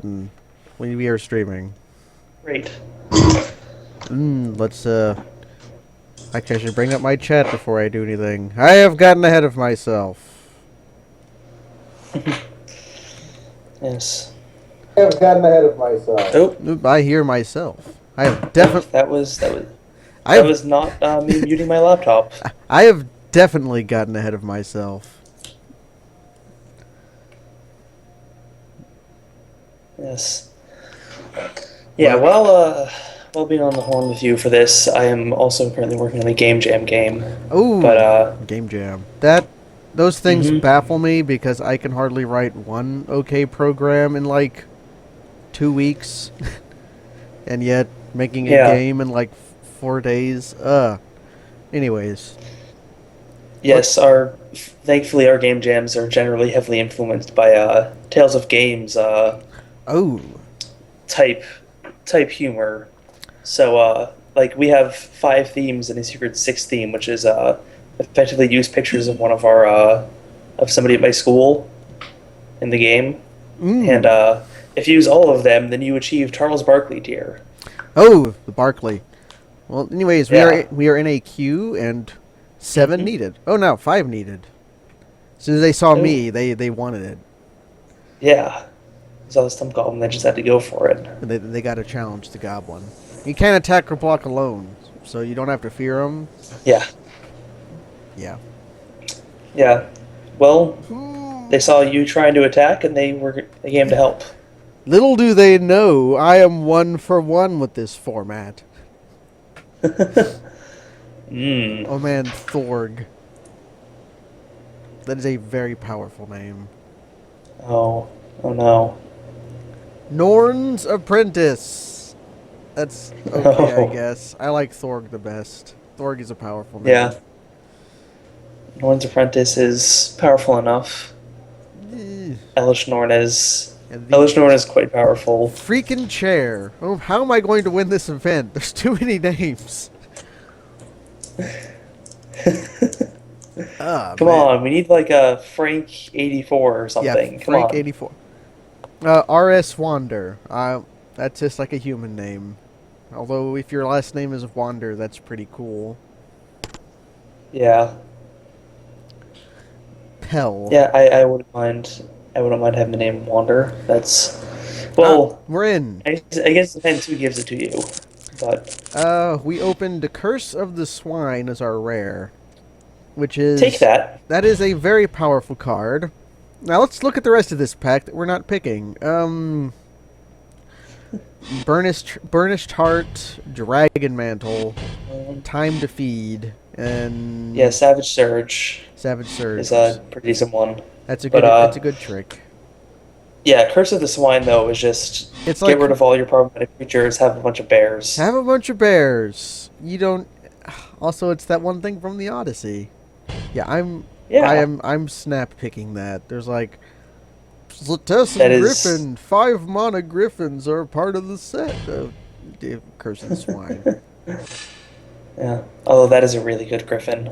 button when we are streaming. Great. Let's, actually, I should bring up my chat before I do anything. I have gotten ahead of myself. Yes. I have gotten ahead of myself. Oh, I hear myself. I have definitely... that was not me muting my laptop. I have definitely gotten ahead of myself. Yes. Yeah, while being on the horn with you for this, I am also currently working on a Game Jam game. Ooh, But Game Jam. Those things baffle me because I can hardly write one okay program in like 2 weeks, and yet making a game in like 4 days. Anyways. Yes, thankfully our game jams are generally heavily influenced by Tales of Games Oh. type humor. So like we have 5 themes and a secret 6th theme, which is effectively use pictures of one of our of somebody at my school in the game. And if you use all of them, then you achieve Charles Barkley tier. Oh, the Barkley. Well, anyways, we are in a queue and 7 needed. Oh no, 5 needed. As soon as they saw me, they wanted it. Yeah. Saw the stump goblin, they just had to go for it. And they got to challenge the goblin. You can't attack or block alone, so you don't have to fear him. Yeah. Yeah. Yeah. Well, they saw you trying to attack, and they came to help. Little do they know, I am 1 for 1 with this format. Oh man, Thorg. That is a very powerful name. Oh no. Norn's Apprentice. That's okay, I guess. I like Thorg the best. Thorg is a powerful name. Yeah. Norn's Apprentice is powerful enough. Elish Norn is quite powerful. Freaking chair. Oh, how am I going to win this event? There's too many names. Come on, we need like a Frank 84 or something. Yeah, Come Frank on. 84. R.S. Wander. That's just like a human name. Although if your last name is Wander, that's pretty cool. Yeah. Pell. Yeah, I wouldn't mind. I wouldn't mind having the name Wander. That's we're in. I guess it depends who gives it to you. But we opened the Curse of the Swine as our rare, which is take that. That is a very powerful card. Now let's look at the rest of this pack that we're not picking. Burnished Heart, Dragon Mantle, Time to Feed, and yeah, Savage Surge. Savage Surge is a pretty decent one. That's a good. That's a good trick. Yeah, Curse of the Swine though is just get rid of all your problematic creatures, have a bunch of bears. Have a bunch of bears. You don't. Also, it's that one thing from the Odyssey. Yeah, I'm snap picking that. There's like Zlates and Griffin. 5 mana Griffins are part of the set of Curse of the Swine. Yeah. Although that is a really good Griffin.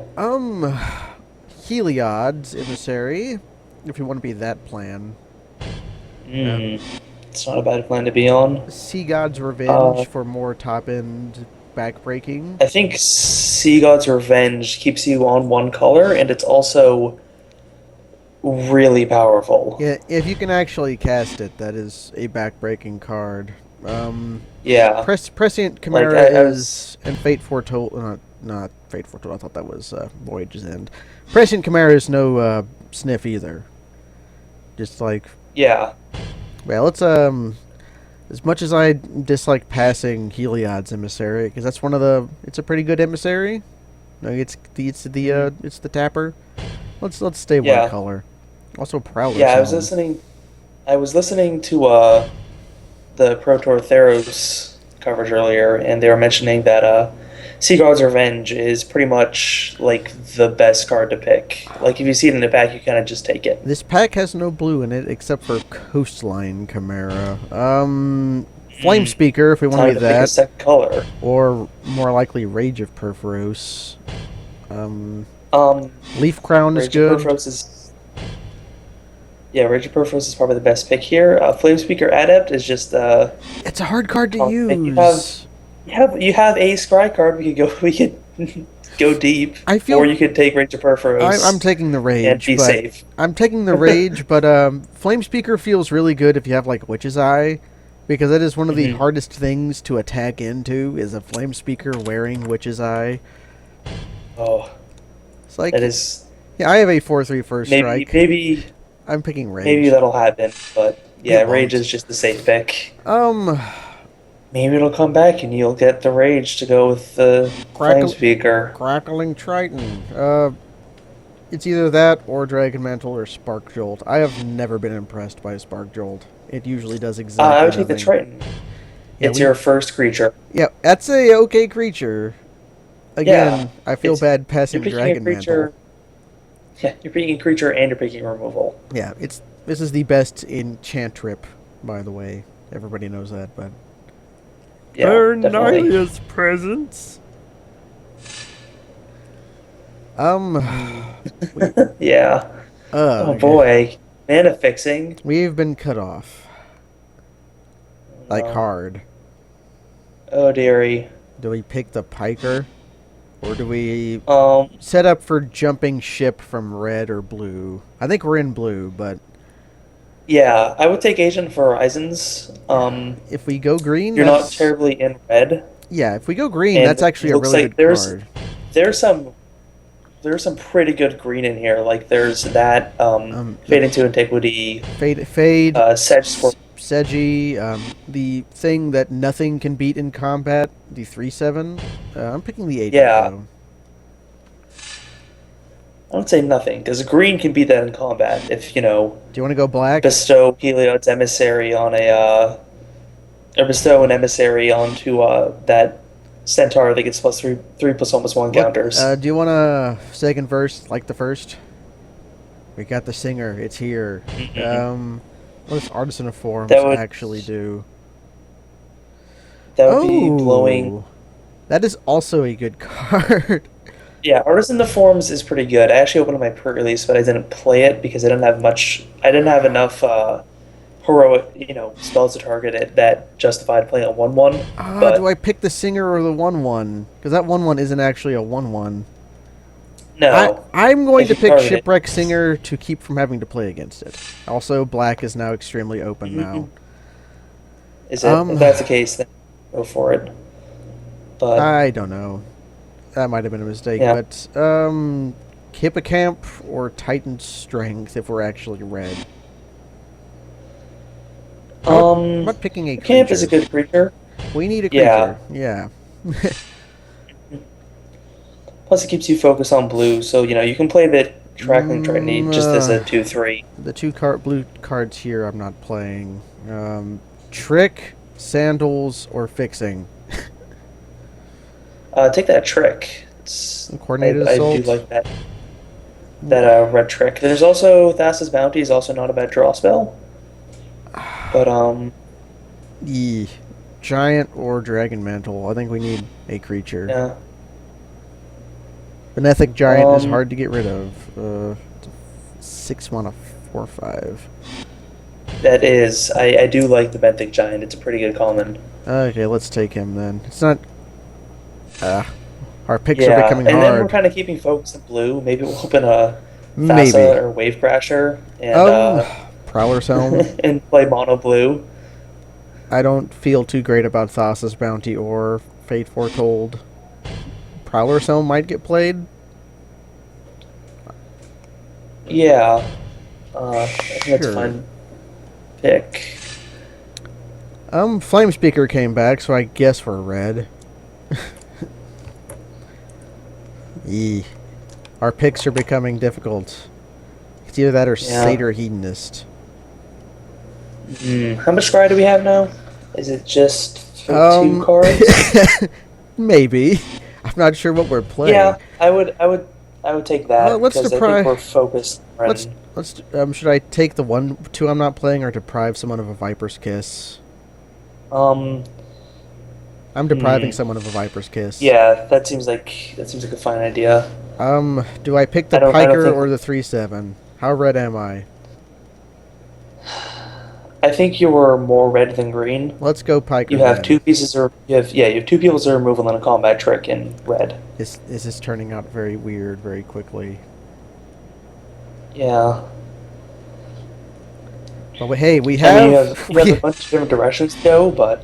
Heliod's Emissary, if you want to be that plan. It's not a bad plan to be on. Sea God's Revenge for more top-end backbreaking. I think Sea God's Revenge keeps you on 1 color, and it's also really powerful. Yeah, if you can actually cast it, that is a backbreaking card. Yeah. Prescient Chimera is... And Fate Foretold... not Fate Foretold, I thought that was Voyage's End. Prescient Chimera is no sniff either. Just like... Yeah. Well, it's as much as I dislike passing Heliod's Emissary, because that's one of the... It's a pretty good emissary. No, it's the tapper. Let's stay 1 color. Also, Prowler. Yeah, I was listening to the Pro Tour Theros coverage earlier, and they were mentioning that Sea God's Revenge is pretty much like the best card to pick. Like if you see it in the pack, you kind of just take it. This pack has no blue in it except for Coastline Chimera. Flame Speaker if we want to be that. Pick a second color. Or more likely Rage of Perforos. Leaf Crown is good. Perforos is Yeah, Rage of Perforce is probably the best pick here. Flamespeaker Adept is just It's a hard card to and use. you have a scry card. We could go deep, I or feel you could take Rage of Perforce I'm taking the and rage, be but safe. Flamespeaker feels really good if you have like Witch's Eye, because that is one of the Mhm. hardest things to attack into is a Flamespeaker wearing Witch's Eye. Oh, It's like that is yeah, I have a 4/3 first maybe strike. maybe I'm picking maybe rage. that'll happen, but yeah, It Rage won't. is just the safe pick. Um, Maybe it'll come back and you'll get the Rage to go with the crackle, Flamespeaker. crackling Triton. It's either that or Dragon Mantle or Spark Jolt. I have never been impressed by Spark Jolt. It usually does I exactly would take the nothing. Triton. Yeah, It's your first creature. yeah, that's a okay creature. Again, Yeah, I feel it's- bad You're passing picking a Dragon creature. Mantle. Yeah, you're picking a creature and you're picking removal. Yeah, this is the best Enchantrip, by the way. Everybody knows that, but Yeah, definitely. Nylia's presence. Yeah. Oh Okay. boy, mana fixing. We've been cut off. Like Oh, hard. oh dearie. Do we pick the Piker? Or do we Um, set up for jumping ship from red or blue? I think we're in blue, but yeah, I would take Agent of Horizons. if we go green, You're not that's... terribly in red. Yeah, if we go green, And that's actually it a looks really like good card. There's some pretty good green in here. Like there's that Fade into Antiquity, Fade, Sedge Scorp. Seji, the thing that nothing can beat in combat, the 3/7. I'm picking the 8. Yeah. Though. I would say nothing because green can beat that in combat if Do you want to go black? bestow Heliod's emissary on or bestow an emissary onto that centaur that gets +3/+1/+1 counters. Do you want a second verse like the first? We got the singer. It's here. What does Artisan of Forms That would- actually do? That would be blowing. That is also a good card. Yeah, Artisan of Forms is pretty good. I actually opened my pre-release, but I didn't play it because I didn't have much. I didn't have enough heroic, spells to target it that justified playing a 1/1. But Do I pick the singer or the 1/1? Because that 1/1 isn't actually a 1/1. no, I'm going If to you pick target it. Shipwreck Singer to keep from having to play against it. Also, black is now extremely open now. is it? If that's the case, then go for it. But I don't know. That might have been a mistake, Yeah. but Hippocamp or Titan Strength if we're actually red. I'm not picking a creature. Camp is a good creature. We need a Yeah. creature. Yeah. Plus, it keeps you focused on blue, so you can play the Crackling Triton just as a 2/3. The blue cards here I'm not playing. Trick, Sandals, or Fixing. Take that trick. Coordinated I Assault. do like that. That red trick. There's also Thassa's Bounty is also not a bad draw spell. But Giant or Dragon Mantle. I think we need a creature. yeah. Benefic Giant is hard to get rid of. 6 mana 4/5. That is, I do like the Benthic Giant. It's a pretty good common. Okay, let's take him then. It's not. Our picks are Yeah, becoming and then we're hard. kind of keeping focus in blue. Maybe we'll open a Maybe. Thassa or Wave Crasher and Prowler's Helm. and play mono blue. I don't feel too great about Thassa's Bounty or Fate Foretold. Prowler's Helm might get played. Yeah, I think that's Sure. a fine pick. Flamespeaker came back, so I guess we're red. Eee. Our picks are becoming difficult. It's either that or Yeah. Satyr Hedonist. How much scry do we have now? Is it just for 2 cards? Maybe. I'm not sure what we're playing. Yeah, I would take that Well, let's because I deprive- think we're focused. Let's. Should I take the 2 I'm not playing, or deprive someone of a Viper's Kiss? I'm depriving someone of a Viper's Kiss. Yeah, that seems like a fine idea. Do I pick the I don't Piker think- or the 3/7? How red am I? I think you were more red than green. Let's go Piker. You have then. two pieces of you have 2 pieces of removal and a combat trick in red. Is this turning out very weird very quickly? Yeah. But hey, we I have mean, you have a bunch of different directions to go, but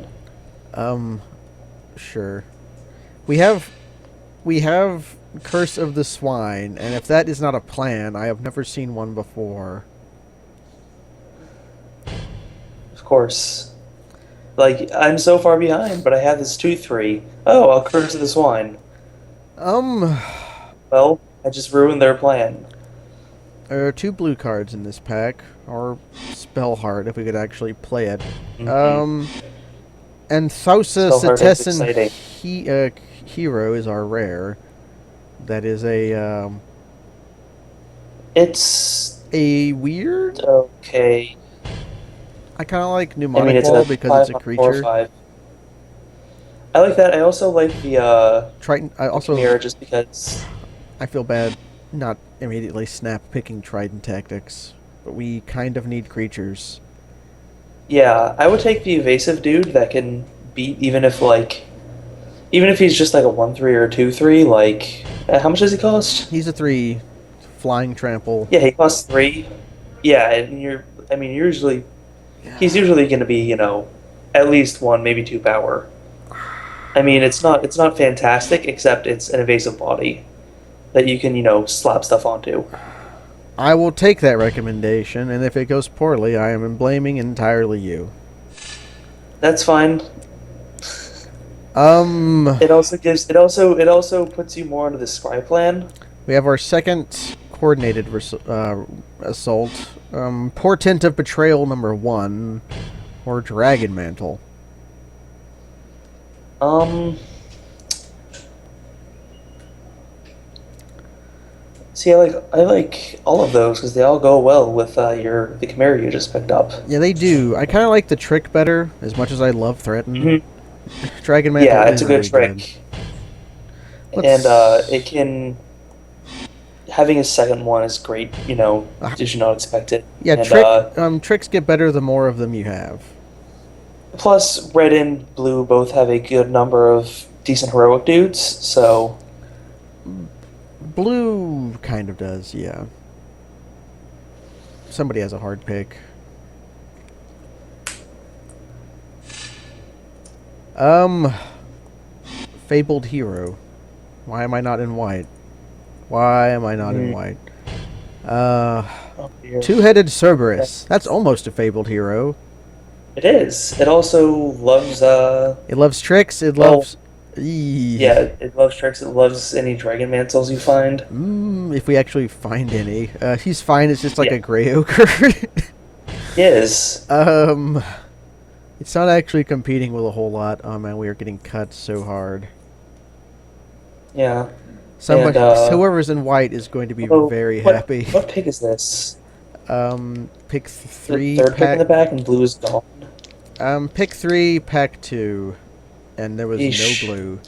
sure. We have Curse of the Swine, and if that is not a plan, I have never seen one before. of course, like I'm so far behind, but I have this 2/3. Oh, I'll curse the swine. Well, I just ruined their plan. There are 2 blue cards in this pack, or spell heart if we could actually play it. Mm-hmm. And Thausa Spellheart is Cetizen Hero is our rare. That is It's a weird. okay. I kind of like I mean, Mnemonic it's Wall a because it's a 5/4/5. creature. I like that. I also like the Triton. I also Chimera just because. I feel bad not immediately snap picking Trident Tactics, but we kind of need creatures. Yeah, I would take the evasive dude that can beat even if he's just like a 1/3 or a 2/3. Like, how much does he cost? He's a 3, flying trample. Yeah, he costs 3. Yeah, and he's usually going to be at least 1, maybe 2 power. I mean, it's not fantastic, except it's an evasive body that you can slap stuff onto. I will take that recommendation, and if it goes poorly, I am blaming entirely you. That's fine. It also puts you more into the scry plan. We have our second coordinated assault. Portent of Betrayal number 1, or Dragon Mantle. See, I like all of those because they all go well with the Chimera you just picked up. Yeah, they do. I kind of like the trick better, as much as I love Threaten. Mm-hmm. Dragon Mantle. Yeah, it's is a good really trick, and it can. Having a second one is great. Did you not expect it? Yeah, and, tricks get better the more of them you have. Plus, red and blue both have a good number of decent heroic dudes, so. Blue kind of does, yeah. Somebody has a hard pick. Fabled Hero. Why am I not in white? Why am I not in white? Two-headed Cerberus. That's almost a Fabled Hero. It is. It also loves It loves tricks. It loves. Yeah, it loves tricks. It loves any dragon mantles you find. If we actually find any. He's fine. It's just like a gray ochre. He is. It's not actually competing with a whole lot. Oh man, we are getting cut so hard. Yeah. Whoever's in white is going to be very happy. What pick is this? Pick 3. The third pick in the back, and blue is gone. Pick 3, pack 2. And there was Eesh. no blue.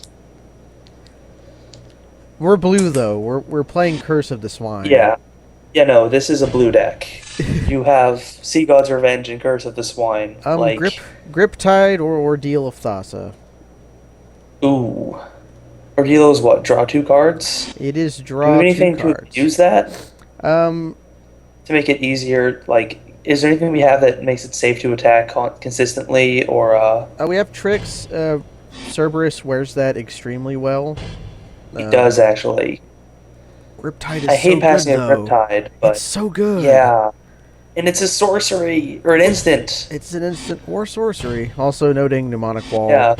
We're blue though. We're playing Curse of the Swine. Yeah. Yeah, no, this is a blue deck. You have Sea God's Revenge and Curse of the Swine. Griptide or Ordeal of Thassa. Ooh. Ordeal is what? Draw 2 cards? It is draw 2 cards. Do you have anything to use that? To make it easier, is there anything we have that makes it safe to attack consistently, or we have tricks. Cerberus wears that extremely well. He does, actually. Riptide is I hate so passing good, a though. Riptide, but... It's so good. Yeah. And it's a sorcery, or an instant. It's an instant or sorcery. Also noting Mnemonic Wall. Yeah.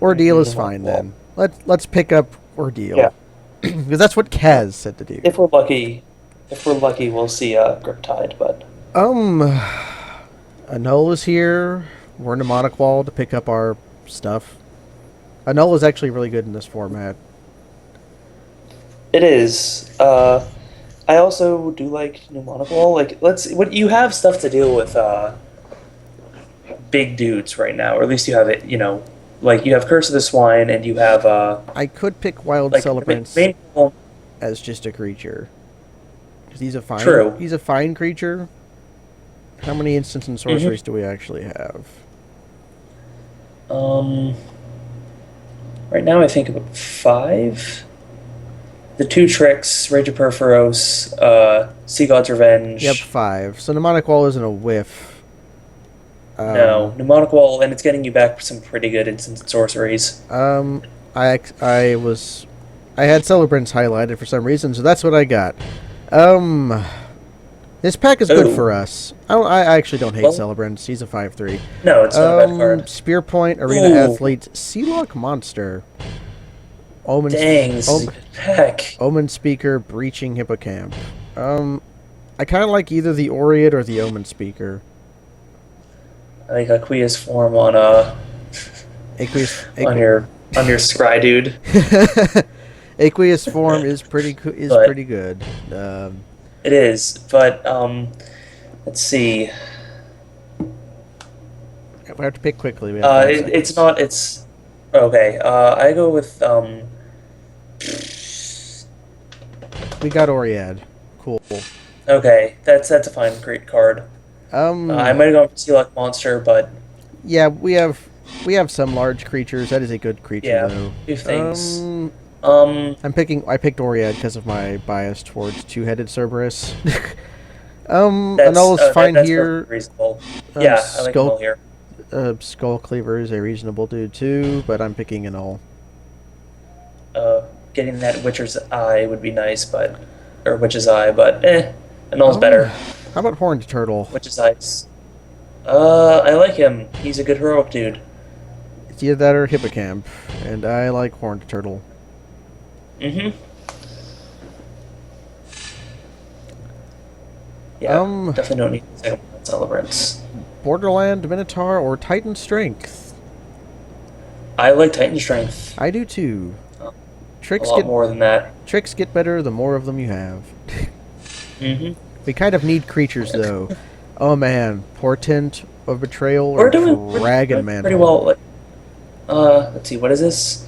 Ordeal is fine, then. Let's pick up Ordeal. Yeah. Because that's what Kaz said to do. If we're lucky, we'll see Riptide, but... Annul is here. We're Mnemonic Wall to pick up our stuff. Annul is actually really good in this format. It is. I also do like Mnemonic Wall. What you have stuff to deal with big dudes right now, or at least you have it. You have Curse of the Swine, and you have. I could pick Wild Celebrants as just a creature. Because he's a fine. True. He's a fine creature. How many instants and sorceries do we actually have? Right now I think about 5. The 2 tricks, Rage of Perforos, Sea God's Revenge. Yep, 5. So Mnemonic Wall isn't a whiff. No, Mnemonic Wall, and it's getting you back some pretty good instant sorceries. I had Celebrants highlighted for some reason, so that's what I got. This pack is good for us. I actually don't hate Celebrants. He's a 5/3. No, it's not a bad card. Spear Point, Arena Athlete, Sealock Monster. Omen, Dang, this is a good pack. Omen Speaker, Breaching Hippocamp. I kind of like either the Aureate or the Omen Speaker. I think Aqueous Form on on your Scry dude. Aqueous Form is pretty good. It is, but let's see. We have to pick quickly. It's not. It's okay. I go with We got Oriad. Cool. Okay, that's a fine, great card. I might have gone for Sealock Monster, but yeah, we have some large creatures. That is a good creature, though. Two things. I picked Oriad because of my bias towards two-headed Cerberus. Annul is fine here. Reasonable. Yeah, I like Annul here. Skull Cleaver is a reasonable dude too, but I'm picking Annul. Getting that Witcher's Eye would be nice, or Witch's Eye, but Annul's better. How about Horned Turtle? Witch's Eyes. I like him. He's a good heroic dude. It's either that or Hippocamp, and I like Horned Turtle. Mm-hmm. Yeah, definitely don't need to say Celebrants. Borderland, Minotaur, or Titan Strength? I like Titan Strength. I do too. Tricks a lot more than that. Tricks get better the more of them you have. Mm-hmm. We kind of need creatures though. Oh man, Portent of Betrayal or Dragon Mantle. Pretty well. Let's see, what is this?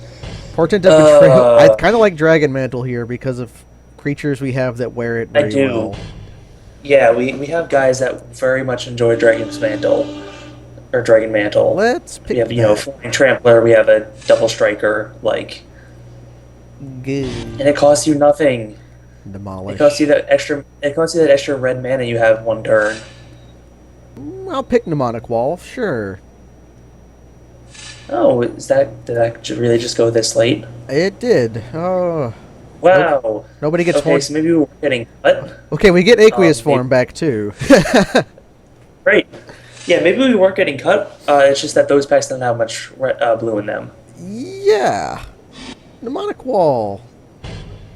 Portent of Betrayal. I kind of like Dragon Mantle here because of creatures we have that wear it very well. Yeah, we have guys that very much enjoy Dragon's Mantle. Or Dragon Mantle. Let's pick We have, Flying Trampler, we have a Double Striker, Good. And it costs you nothing. Demolish. It costs you that extra red mana you have one turn. I'll pick Mnemonic Wall, sure. Oh, did that really just go this late? It did. Oh. Wow. Nobody gets Okay, so maybe we're getting cut. Okay, we get Aqueous Form back too. Great. Yeah, maybe we weren't getting cut. It's just that those packs don't have much blue in them. Yeah. Mnemonic Wall.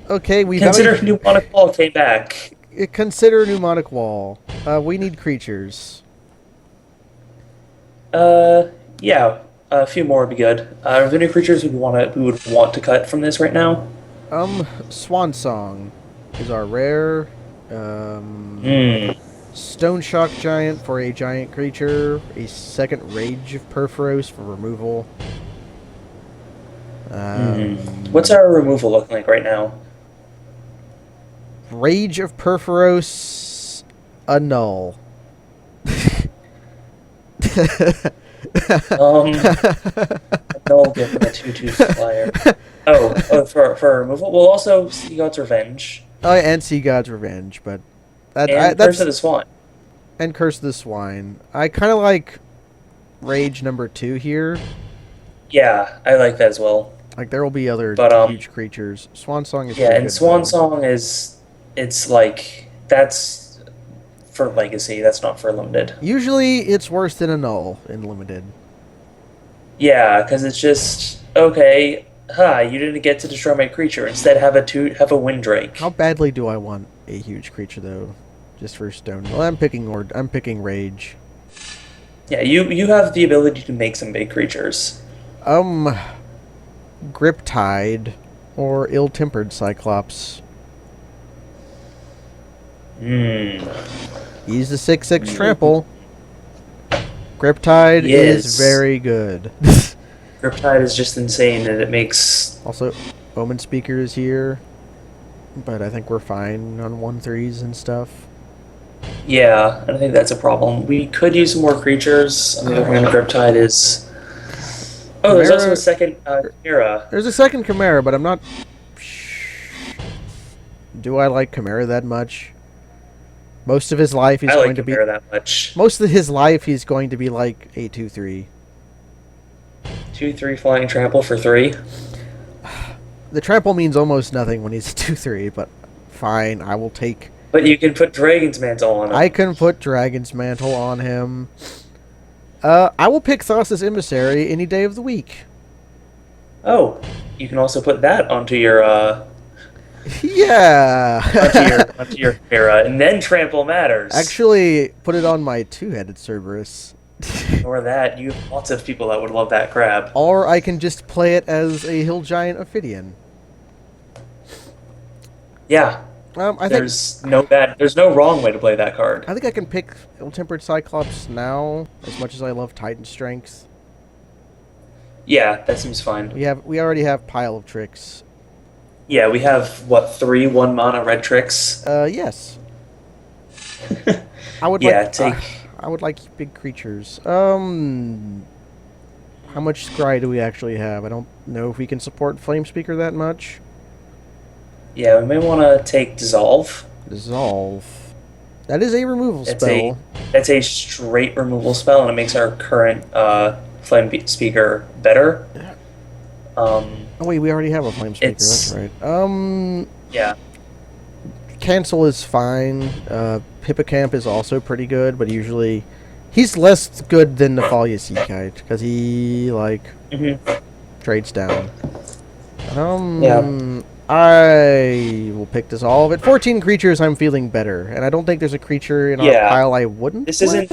Okay, we consider Mnemonic Wall came back. Consider Mnemonic Wall. We need creatures. Yeah, a few more would be good. Are there any creatures we would want to cut from this right now? Swan Song is our rare. Stone Shock Giant for a giant creature. A second Rage of Perforos for removal. What's our removal looking like right now? Rage of Perforos, Annul. Annul given a 2/2 flyer. For removal? Well, also Sea God's Revenge. Oh, and Sea God's Revenge, but that's Curse of the Swine. And Curse of the Swine. I kind of like Rage number 2 here. Yeah, I like that as well. Like there will be other huge creatures. Swan Song is and Swan Song it's like that's for Legacy. That's not for Limited. Usually, it's worse than Annul in Limited. Yeah, because it's just okay. You didn't get to destroy my creature. Instead, have a Windrake. How badly do I want a huge creature though? Just for stone. Well, I'm picking Rage. Yeah, you have the ability to make some big creatures. Griptide or Ill-Tempered Cyclops. He's the 6/6 trample. Griptide is very good. Griptide is just insane, and it makes... Also, Omen Speaker is here, but I think we're fine on 1/3s and stuff. Yeah, and I think that's a problem. We could use some more creatures. On the other hand, Griptide is... Oh, there's also a Chimera. second Chimera. There's a second Chimera, but I'm not. Do I like Chimera that much? Most of his life, he's I going like to be. Chimera that much. Most of his life, he's going to be like a 2/3. 2/3 flying trample for 3. The trample means almost nothing when he's 2/3, but fine, I will take. But you can put Dragon's Mantle on him. I can put Dragon's Mantle on him. I will pick Thassa's Emissary any day of the week. Oh, you can also put that onto your Yeah. onto your Chimera, and then trample matters. Actually, put it on my two-headed Cerberus. Or that, you have lots of people that would love that crab. Or I can just play it as a Hill Giant Ophidian. Yeah. I think There's no wrong way to play that card. I think I can pick Ill-Tempered Cyclops now, as much as I love Titan Strength. Yeah, that seems fine. We already have Pile of Tricks. Yeah, we have what 3 1-mana red tricks. Yes. I would I would like big creatures. How much scry do we actually have? I don't know if we can support Flame Speaker that much. Yeah, we may want to take Dissolve. Dissolve. That is a removal spell. That's a straight removal spell, and it makes our current Flame Speaker better. Oh wait, we already have a Flame Speaker. That's right. Yeah. Cancel is fine. Hippocamp is also pretty good, but usually he's less good than Nephalia Seakite because he trades down. Yeah. I will pick Dissolve. At 14 creatures, I'm feeling better, and I don't think there's a creature in our pile I wouldn't. This isn't.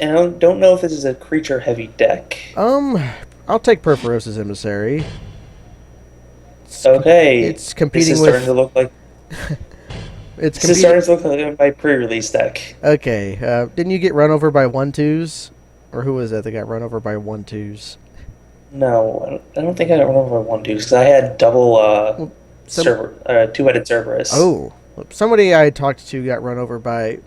And I don't know if this is a creature-heavy deck. I'll take Perforos's Emissary. Okay. It's competing this is with. Starting to look like. This is starting to look like my pre-release deck. Okay. Didn't you get run over by 1/2s? Or who was that that got run over by 1/2s? No, I don't think I got run over by 1/2s because I had double two-headed Cerberus. Oh, somebody I talked to got run over by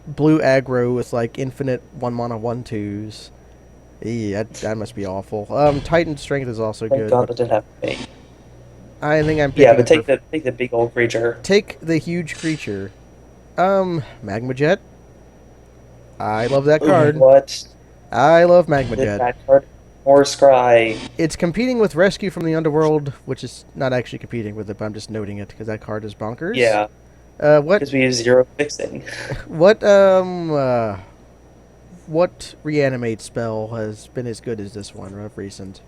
blue aggro with like infinite 1-mana 1/2s. That must be awful. Titan Strength is also Thank good. God that didn't happen to me. I think I'm picking. Yeah, but take the big old creature. Take the huge creature. Magma Jet. I love that card. What? I love Magma Jet. That card. Or Scry. It's competing with Rescue from the Underworld, which is not actually competing with it, but I'm just noting it because that card is bonkers. Yeah. What? Because we use 0 fixing. What reanimate spell has been as good as this one of recent?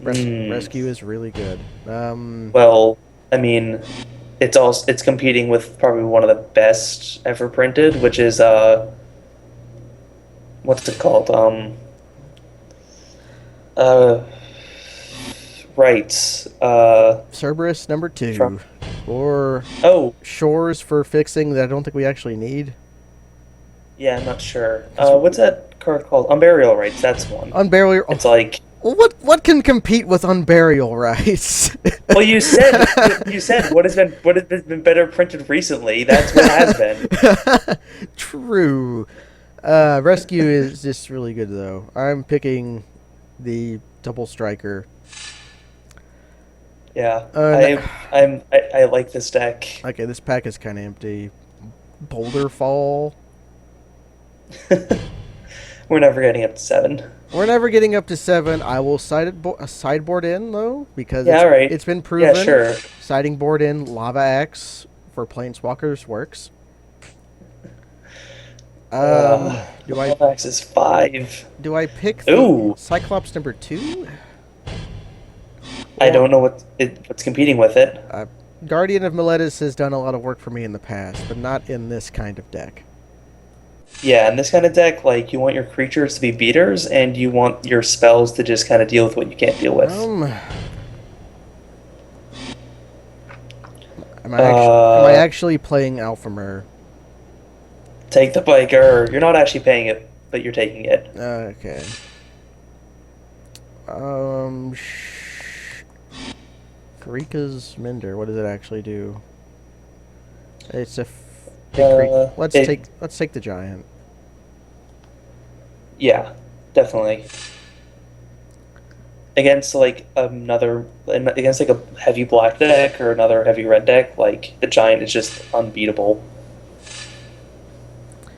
Rescue is really good. Well, I mean, it's competing with probably one of the best ever printed, which is what's it called? Right. Cerberus number 2. From... Or Shores for fixing that I don't think we actually need. Yeah, I'm not sure. What's that card called? Unburial Rights, that's one. Unburial. It's like. Well, what can compete with Unburial Rights? Well, you said what has been better printed recently. That's what has been. True. Rescue is just really good though. I'm picking the double striker. Yeah, I like this deck. Okay, this pack is kind of empty. Boulder Fall. We're never getting up to 7. We're never getting up to 7. I will sideboard in though because it's been proven. Yeah, sure. Siding board in Lava Axe for Planeswalkers works. Lava Axe is 5. Do I pick Cyclops number 2? I don't know what's competing with it. Guardian of Meletis has done a lot of work for me in the past, but not in this kind of deck. Yeah, in this kind of deck, like, you want your creatures to be beaters, and you want your spells to just kind of deal with what you can't deal with. Am I actually playing Alphamur? Take the biker. You're not actually paying it, but you're taking it. Okay. Karika's Mender. What does it actually do? It's a Let's take the giant. Yeah, definitely. Against like against like a heavy black deck or another heavy red deck, like the giant is just unbeatable.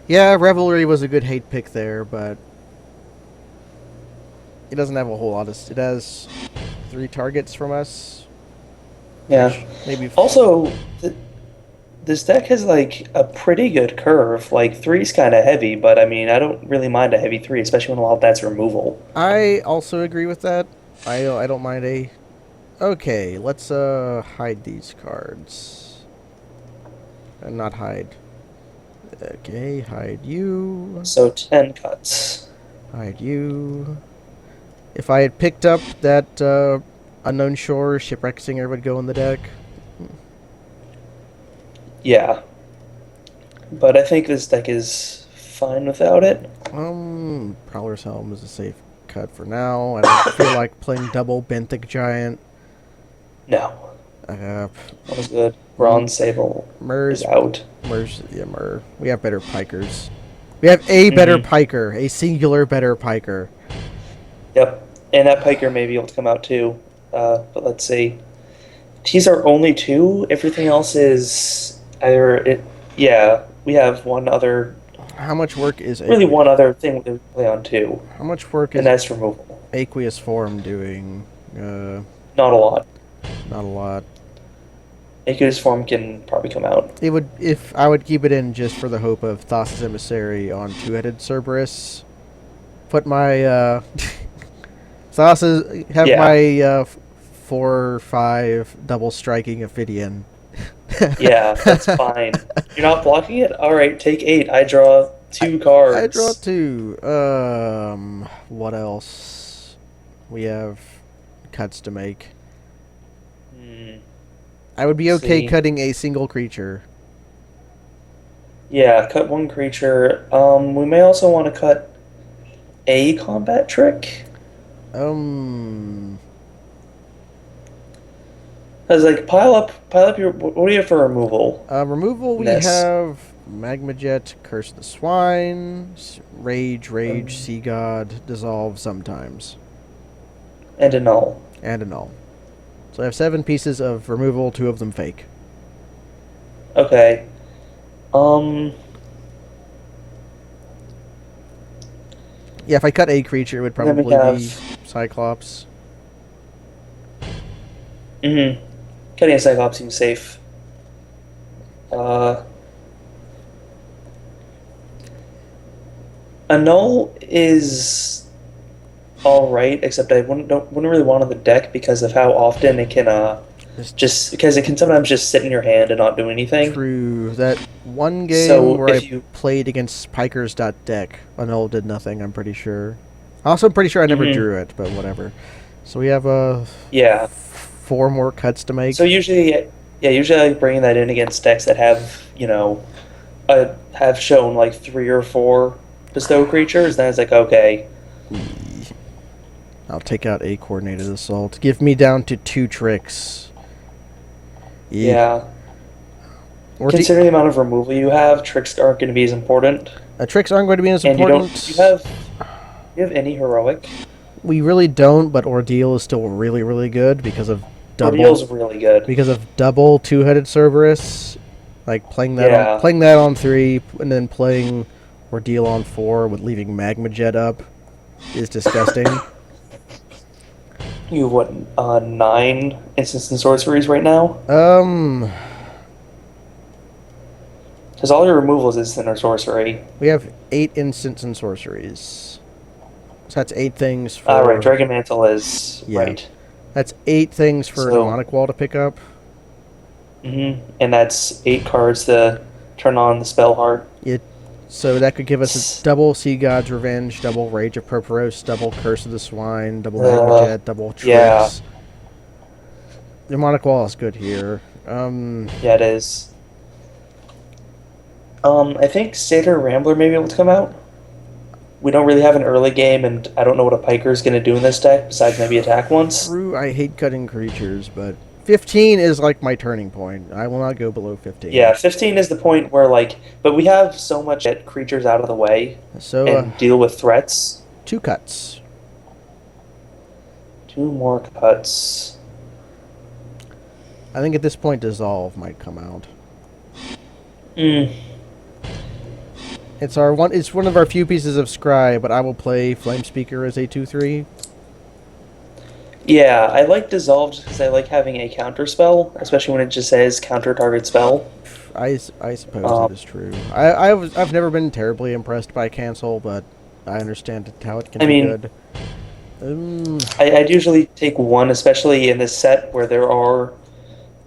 Yeah, Revelry was a good hate pick there, but it doesn't have a whole lot of. It has 3 targets from us. Yeah. Maybe. Also, this deck has like a pretty good curve. Like three's kind of heavy, but I mean, I don't really mind a heavy three, especially when a lot of that's removal. I also agree with that. I don't mind a. Okay, let's hide these cards. Not hide. Okay, hide you. So 10 cuts. Hide you. If I had picked up that Unknown Shore, Shipwreck Singer would go in the deck. Yeah. But I think this deck is fine without it. Prowler's Helm is a safe cut for now. I don't feel like playing double Benthic Giant. No. That was good. Bronze Sable is out. Mer. We have better pikers. We have a better piker. A singular better piker. Yep. And that piker may be able to come out too. But let's see. These are only 2. Everything else is either... Yeah, we have one other... How much work is... Really one other thing we play on too. How much work and that's removal. Aqueous Form doing? Not a lot. Not a lot. Aqueous Form can probably come out. It would, if I would keep it in just for the hope of Thassa's Emissary on 2-headed Cerberus. Put my Thassa, have my 4/5 double striking Ophidian. Yeah, that's fine. You're not blocking it? Alright, take 8. I draw 2 cards. I draw 2. What else? We have cuts to make. I would be okay cutting a single creature. Yeah, cut 1 creature. We may also want to cut a combat trick. Because, like, pile up your... What do you have for removal? Removal, we have Magma Jet, Curse the Swine, Rage, Sea God, Dissolve sometimes. And a null. So I have 7 pieces of removal, 2 of them fake. Okay. Yeah, if I cut a creature, it would probably be Cyclops. Cutting a Cyclops seems safe. A null is alright, except I wouldn't really want on the deck because of how often it can because it can sometimes just sit in your hand and not do anything. True. That one game where I played against Pikers.deck, a null did nothing, I'm pretty sure. Also, I'm pretty sure I never drew it, but whatever. So we have 4 more cuts to make. So usually I bring that in against decks that have, have shown like 3 or 4 bestow creatures. Then it's like, okay. I'll take out a coordinated assault. Give me down to 2 tricks. Yeah. Considering the amount of removal you have, tricks aren't going to be as important. Tricks aren't going to be as important. You have any heroic? We really don't, but Ordeal is still really, really good because of double. Ordeal's really good because of double 2-headed Cerberus. Like playing that on 3 and then playing Ordeal on 4 with leaving Magma Jet up is disgusting. You have what, 9 instants and sorceries right now? Because all your removals is instant or sorcery. We have 8 instants and sorceries. So that's 8 things for... Right, Dragon Mantle is... Yeah. Right. That's 8 things for Demonic Wall to pick up. And that's 8 cards to turn on the Spell Heart. So that could give us a double Sea God's Revenge, double Rage of Purpurose, double Curse of the Swine, double Magma Jet, double Tricks. Yeah. Demonic Wall is good here. Yeah, it is. I think Satyr Rambler may be able to come out. We don't really have an early game, and I don't know what a Piker is going to do in this deck, besides maybe attack once. True, I hate cutting creatures, but 15 is like my turning point. I will not go below 15. Yeah, 15 is the point where, like, but we have so much get creatures out of the way So, and deal with threats. 2 cuts. 2 more cuts. I think at this point, Dissolve might come out. It's one of our few pieces of scry, but I will play Flame Speaker as a 2/3. Yeah, I like Dissolved because I like having a counter spell, especially when it just says counter target spell. I suppose that is true. I've never been terribly impressed by Cancel, but I understand how it can be good. I'd usually take one, especially in this set where there are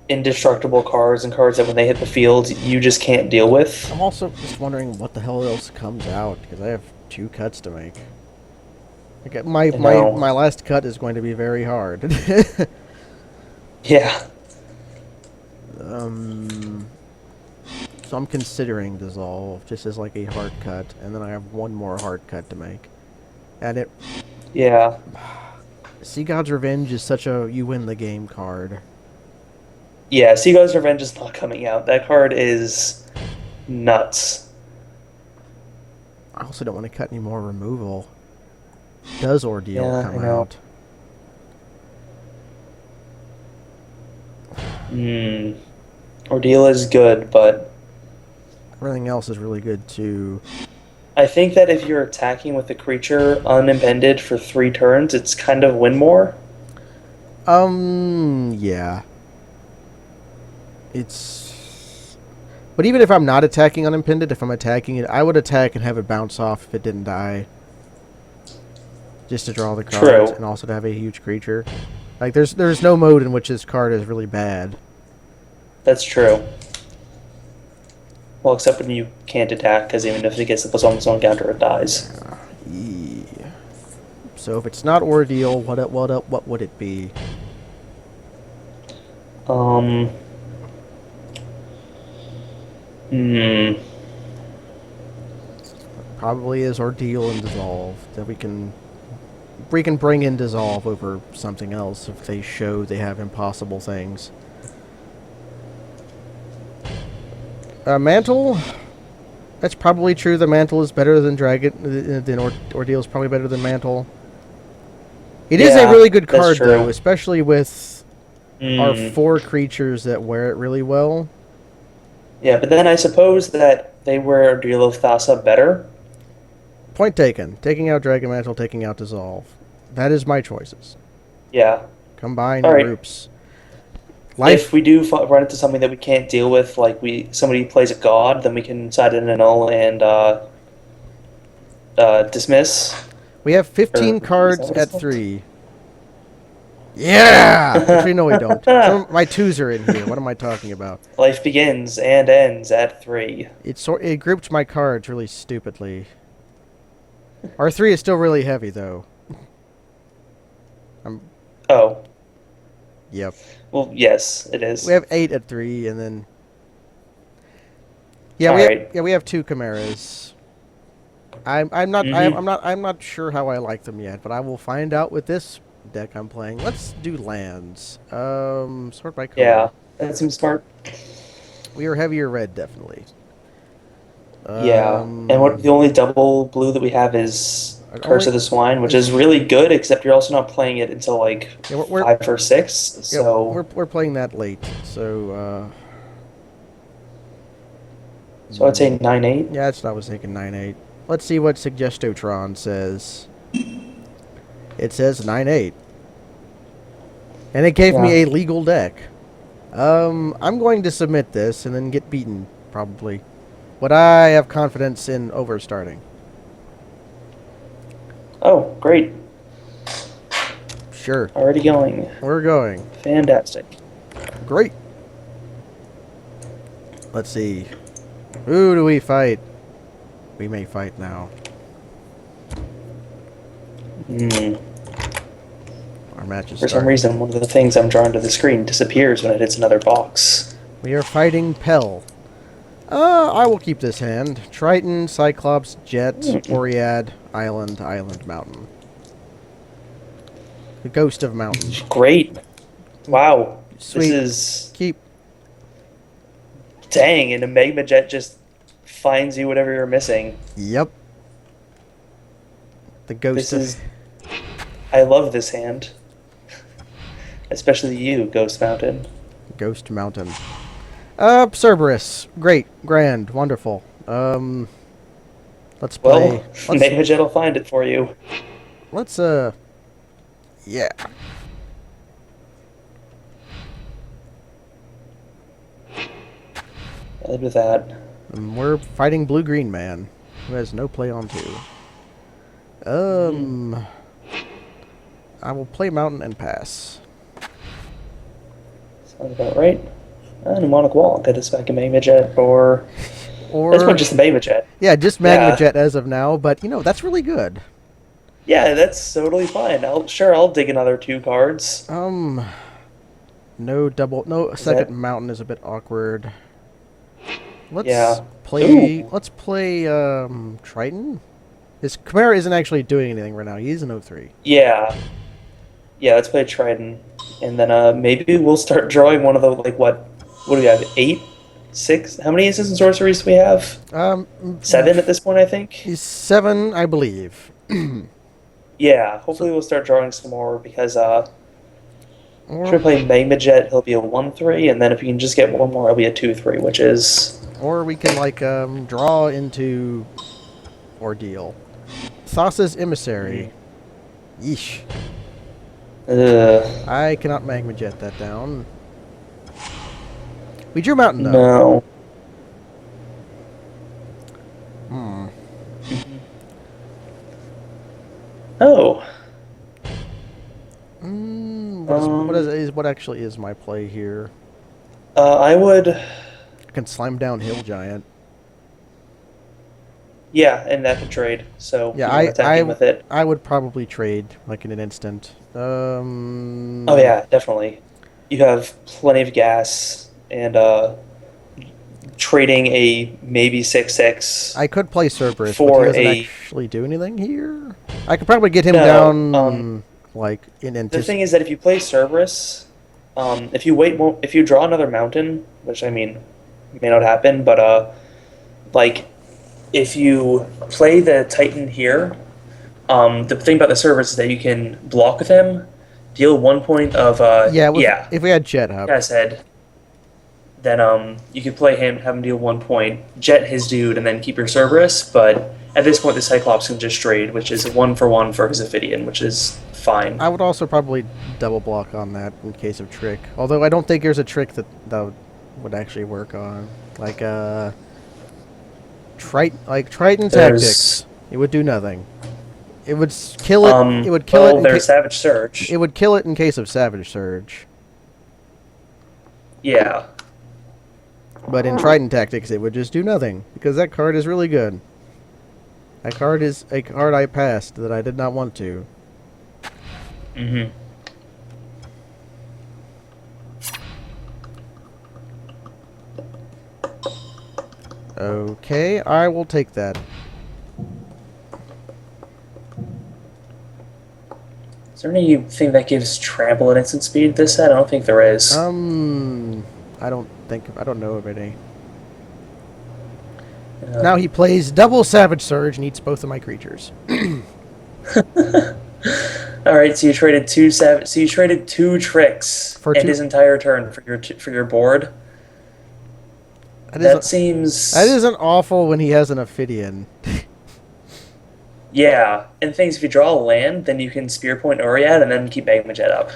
indestructible cards and cards that when they hit the field, you just can't deal with. I'm also just wondering what the hell else comes out, because I have 2 cuts to make. Okay, my last cut is going to be very hard. Yeah. So I'm considering Dissolve just as like a hard cut, and then I have 1 more hard cut to make. And it... Yeah. Sea God's Revenge is such a you win the game card. Yeah, Sea God's Revenge is not coming out. That card is nuts. I also don't want to cut any more removal. Does Ordeal come out? Ordeal is good, but everything else is really good too. I think that if you're attacking with a creature unimpended for 3 turns, it's kind of win more. Yeah. But even if I'm not attacking unimpended, if I'm attacking it, I would attack and have it bounce off if it didn't die. Just to draw the cards and also to have a huge creature. Like, there's no mode in which this card is really bad. That's true. Well, except when you can't attack, because even if it gets the plus on its own counter, it dies. Yeah. So if it's not Ordeal, what would it be? Probably is Ordeal and Dissolve. That we can bring in Dissolve over something else if they show they have impossible things. Mantle. That's probably true. The Mantle is better than Dragon. Ordeal is probably better than Mantle. It is a really good card though, especially with our 4 creatures that wear it really well. Yeah, but then I suppose that they wear Ordeal of Thassa better. Point taken. Taking out Dragon Mantle, taking out Dissolve. That is my choices. Yeah. Combine groups. If we do run into something that we can't deal with, like somebody plays a god, then we can side in a null and dismiss. We have 15 cards at 3. Yeah! Actually, no, we don't. My 2s are in here. What am I talking about? Life begins and ends at 3. It grouped my cards really stupidly. Our 3 is still really heavy, though. Oh. Yep. Well, yes, it is. We have 8 at 3, and then... Yeah, we have 2 Chimeras. I'm not sure how I like them yet, but I will find out with this deck I'm playing. Let's do lands. Sort by color. Yeah, that seems smart. We are heavier red, definitely. Yeah, and the only double blue that we have is Curse of the Swine, which is really good, except you're also not playing it until like 5 or 6. So we're playing that late. So I'd say 9/8. Yeah, that's what I was thinking. 9/8. Let's see what Suggestotron says. It says 9/8, and it gave me a legal deck. I'm going to submit this and then get beaten probably, but I have confidence in overstarting. Oh, great. Sure. Already going. We're going. Fantastic. Great. Let's see. Who do we fight? We may fight now. Our matches For some reason, one of the things I'm drawn to the screen disappears when it hits another box. We are fighting Pell. I will keep this hand. Triton, Cyclops, Jet, Oread, Island, Mountain. The Ghost of Mountain. Great. Wow. Sweet. This is Keep. dang, and a Magma Jet just finds you whatever you're missing. Yep. The ghost. This is. I love this hand, especially you, Ghost Mountain. Ghost Mountain. Cerberus. Great. Grand. Wonderful. Let's play. Well, Magma Jet will find it for you. Let's, yeah. I live with that. We're fighting Blue-Green Man, who has no play on 2. I will play Mountain and pass. Sounds about right. Mnemonic Wall. Get us back a Magma Jet or this one just a Magma Jet. Yeah, just Magma Jet as of now, but you know, that's really good. Yeah, that's totally fine. I'll dig another 2 cards. No second Mountain is a bit awkward. Let's play Triton. His Chimera isn't actually doing anything right now. He's an 0-3. Yeah, let's play Triton. And then maybe we'll start drawing one of the, like, what do we have, 8? 6? How many Instants and Sorceries do we have? 7 at this point, I think? He's 7, I believe. Yeah, hopefully we'll start drawing some more, because if we play Magma Jet, he'll be a 1-3, and then if we can just get one more, he'll be a 2-3, which is... Or we can, like, draw into Ordeal. Thassa's Emissary. Yeesh. I cannot Magma Jet that down. We drew Mountain, though. No. Oh. What actually is my play here? I would... I can Slime Down Hill Giant. Yeah, and that can trade. So yeah, I would probably trade like in an instant. Oh yeah, definitely. You have plenty of gas and trading a maybe 6/6. I could play Cerberus, but he doesn't actually do anything here. I could probably get him down like in anticipation. The thing is that if you play Cerberus, if you draw another mountain, which I mean may not happen, but like if you play the Titan here, the thing about the Cerberus is that you can block with him, deal 1 point of if we had Jet Hub. Like I said, then you could play him, have him deal 1 point, jet his dude, and then keep your Cerberus. But at this point, the Cyclops can just trade, which is 1-for-1 for his Ophidian, which is fine. I would also probably double block on that in case of trick. Although I don't think there's a trick that would actually work on, like Triton Tactics. It would do nothing. It would kill it. It would kill it. There's Savage Surge. It would kill it in case of Savage Surge. Yeah. But in Triton Tactics, it would just do nothing, because that card is really good. That card is a card I passed that I did not want to. Mm-hmm. Okay, I will take that. Is there anything that gives trample and instant speed this set? I don't think there is. I don't know of any. Now he plays double Savage Surge and eats both of my creatures. Alright, so you traded two tricks for his entire turn for your board. That isn't awful when he has an Ophidian. Yeah, and things, if you draw a land, then you can Spear Point Oriad and then keep Magma Jet up.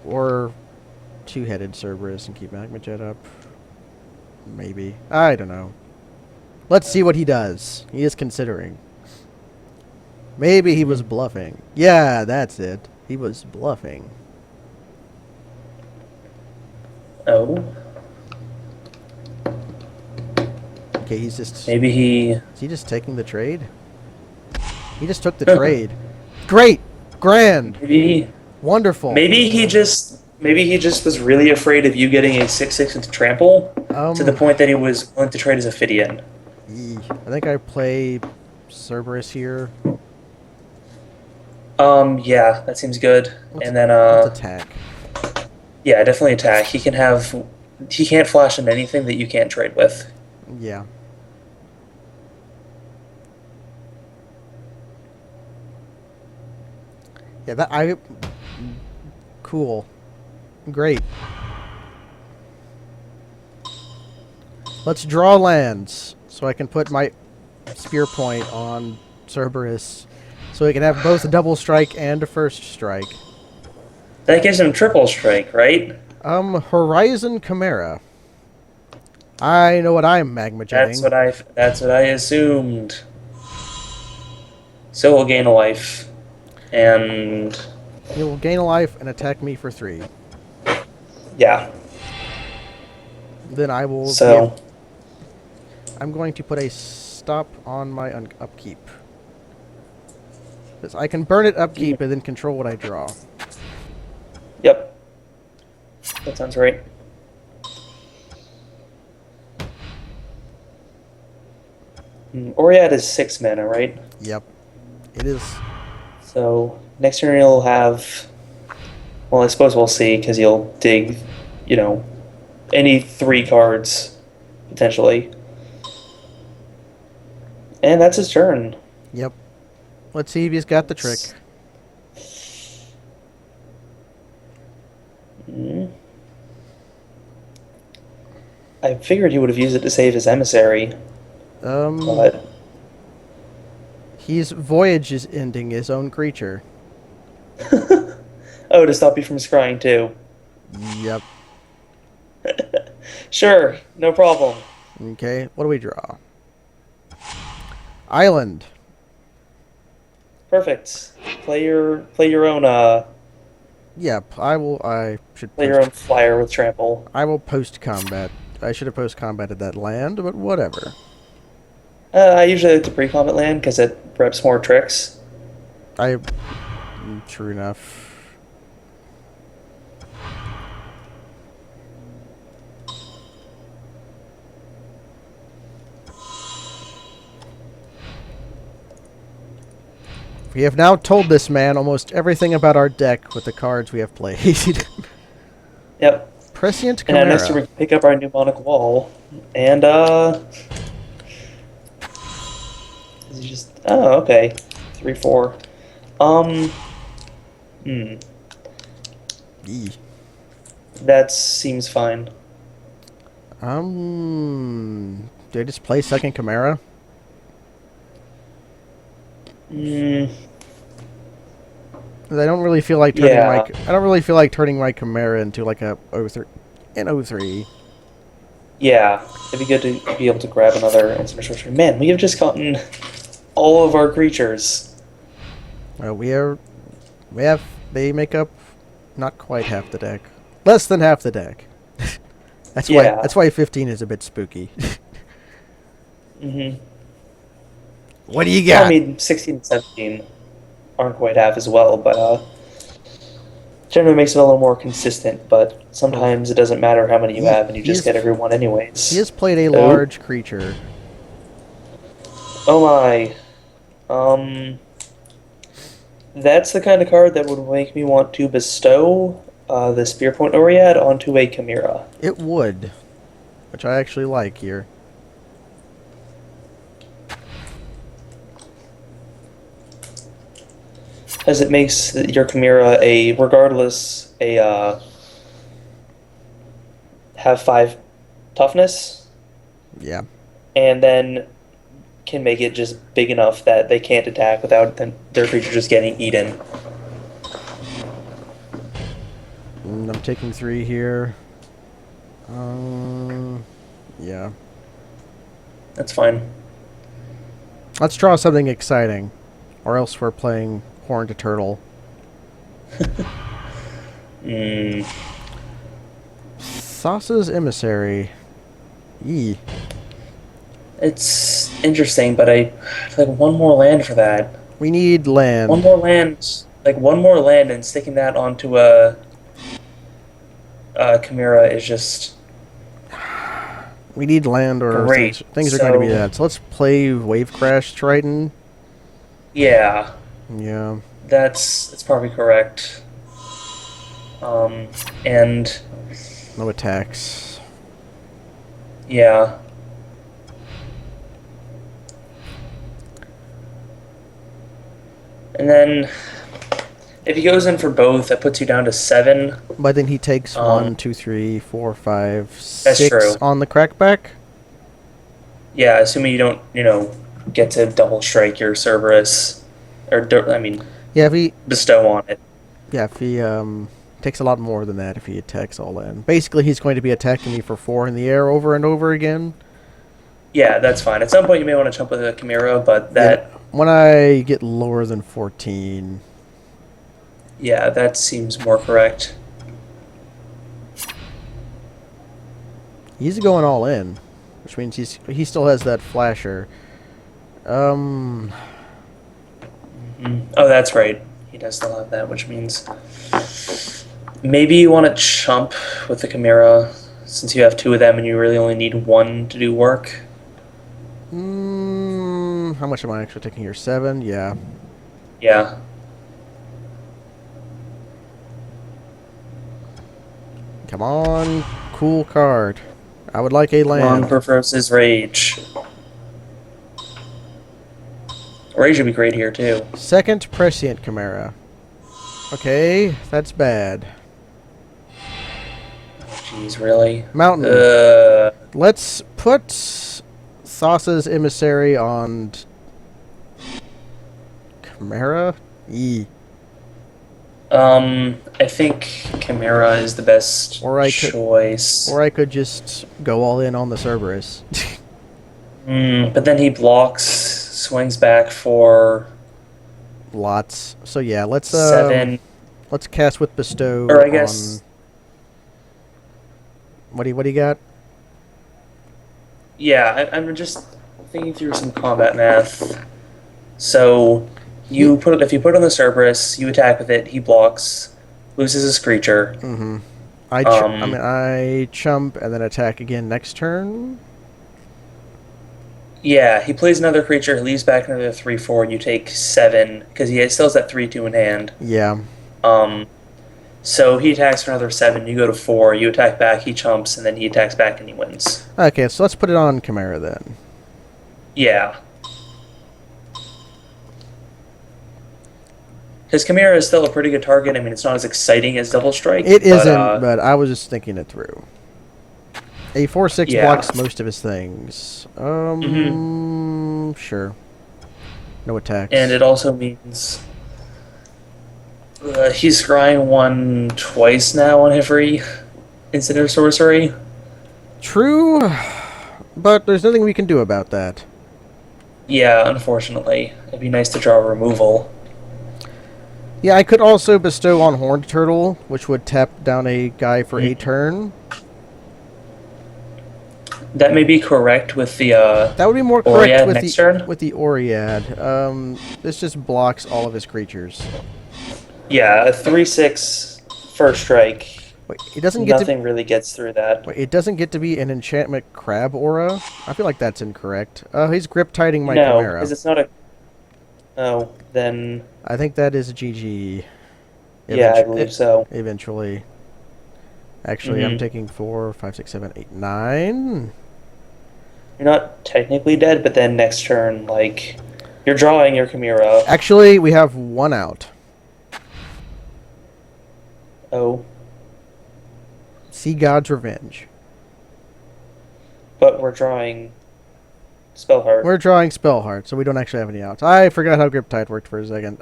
Or two-headed Cerberus and keep Magma Jet up. Maybe. I don't know. Let's see what he does. He is considering. Maybe he was bluffing. Yeah, that's it. He was bluffing. Oh. Okay, he's just... Maybe he... Is he just taking the trade? He just took the trade. Great! Grand! Maybe... Wonderful. Maybe he just was really afraid of you getting a 6/6 into trample to the point that he was willing to trade his Ophidian. I think I play Cerberus here. Yeah, that seems good. And then let's attack. Yeah, definitely attack. He can't flash into anything that you can't trade with. Yeah. Yeah, cool. Great. Let's draw lands so I can put my spear point on Cerberus so he can have both a double strike and a first strike. That gives him triple strike, right? Horizon Chimera. I know what I'm magma jetting. That's what I assumed. So he'll gain a life. And He will gain a life and attack me for 3. yeah. Then I will... So... I'm going to put a stop on my upkeep. Because I can burn it upkeep and then control what I draw. Yep. That sounds right. Oriad is 6 mana, right? Yep. It is. So next turn he'll have... Well, I suppose we'll see, because he'll dig, any 3 cards, potentially. And that's his turn. Yep. Let's see if he's got the trick. I figured he would have used it to save his emissary. But... His voyage is ending his own creature. Oh, to stop you from scrying too. Yep. Sure, no problem. Okay, what do we draw? Island. Perfect. Play your own Yep, I should play your own flyer with trample. I will post combat. I should have post combated that land, but whatever. I usually like to pre-combat land because it reps more tricks. True enough. We have now told this man almost everything about our deck with the cards we have played. Yep. Prescient Chimera. And next we can pick up our mnemonic wall. And, is he just... Oh, okay. 3/4. That seems fine. Do I just play second Chimera? I don't really feel like turning my Chimera into like an 03. Yeah, it'd be good to be able to grab another instant sorcery. Man, we have just gotten all of our creatures. They make up not quite half the deck. Less than half the deck. That's why 15 is a bit spooky. What do you got? Well, I mean, 16 and 17 aren't quite half as well, but generally makes it a little more consistent, but sometimes it doesn't matter how many you have and you just get everyone anyways. He has played a large creature. Oh my. That's the kind of card that would make me want to bestow the Spear Point Oriad onto a Chimera. It would, which I actually like here. As it makes your Chimera have 5 toughness. Yeah. And then can make it just big enough that they can't attack without their creature just getting eaten. I'm taking 3 here. Yeah. That's fine. Let's draw something exciting, or else we're playing Horned Turtle. Sassa's Emissary. Yee. It's interesting, but I feel like one more land for that. We need land. One more land, and sticking that onto a Chimera is just... We need land, or things are going to be that. So let's play Wave Crash Triton. Yeah. Yeah. That's probably correct. And No attacks. yeah. And then if he goes in for both, that puts you down to 7. But then he takes Um, 1, 2, 3, 4, 5, that's 6 true. on the crackback. Yeah, assuming you don't, get to double strike your Cerberus, or Yeah, if he bestow on it. takes a lot more than that if he attacks all in. Basically, he's going to be attacking me for 4 in the air over and over again. Yeah, that's fine. At some point, you may want to jump with a Chimera, but Yeah, when I get lower than 14. yeah, that seems more correct. He's going all in, which means he still has that flasher. Oh, that's right. He does still have that, which means maybe you want to chump with the Chimera since you have 2 of them and you really only need 1 to do work. How much am I actually taking here? 7? Yeah. Yeah. Come on, cool card. I would like a Long land. Perforce's Rage. Rage would be great here, too. Second Prescient Chimera. Okay, that's bad. Jeez, really? Mountain. Uh, Let's put Thassa's Emissary on Chimera? I think Chimera is the best choice. Or I could just go all in on the Cerberus. But then he blocks, swings back for Lots. So yeah, let's 7. Let's cast with bestow. Or I guess. What do you got? Yeah, I'm just thinking through some combat math. So if you put it on the Cerberus, you attack with it. He blocks, loses his creature. Mm-hmm. I chump and then attack again next turn. Yeah, he plays another creature. He leaves back another 3/4. You take 7 because he still has that 3/2 in hand. Yeah. So he attacks for another 7. You go to 4. You attack back. He chumps, and then he attacks back, and he wins. Okay, so let's put it on Chimera then. Yeah. Because Chimera is still a pretty good target. I mean, it's not as exciting as Double Strike. It isn't, but I was just thinking it through. A 4/6 Yeah. blocks most of his things. Sure. No attacks. And it also means he's scrying 1 twice now on every instant or sorcery. True, but there's nothing we can do about that. Yeah, unfortunately. It'd be nice to draw removal. Yeah, I could also bestow on Horned Turtle, which would tap down a guy for a turn. That may be correct with the that would be more correct Oread with next the turn? with the Oread. This just blocks all of his creatures. Yeah, a 3/6 first strike. Wait, it doesn't get Nothing really gets through that. Wait, it doesn't get to be an enchantment crab aura? I feel like that's incorrect. He's grip tiding my No, Chimera. because it's not a... Oh, then... I think that is a GG. Yeah, I believe so. Eventually. Actually, I'm taking 4, 5, 6, 7, 8, 9. You're not technically dead, but then next turn, like, you're drawing your Chimera. Actually, we have 1 out. Oh. Sea God's Revenge. But we're drawing Spellheart. We're drawing Spellheart, so we don't actually have any outs. I forgot how Griptide worked for a second.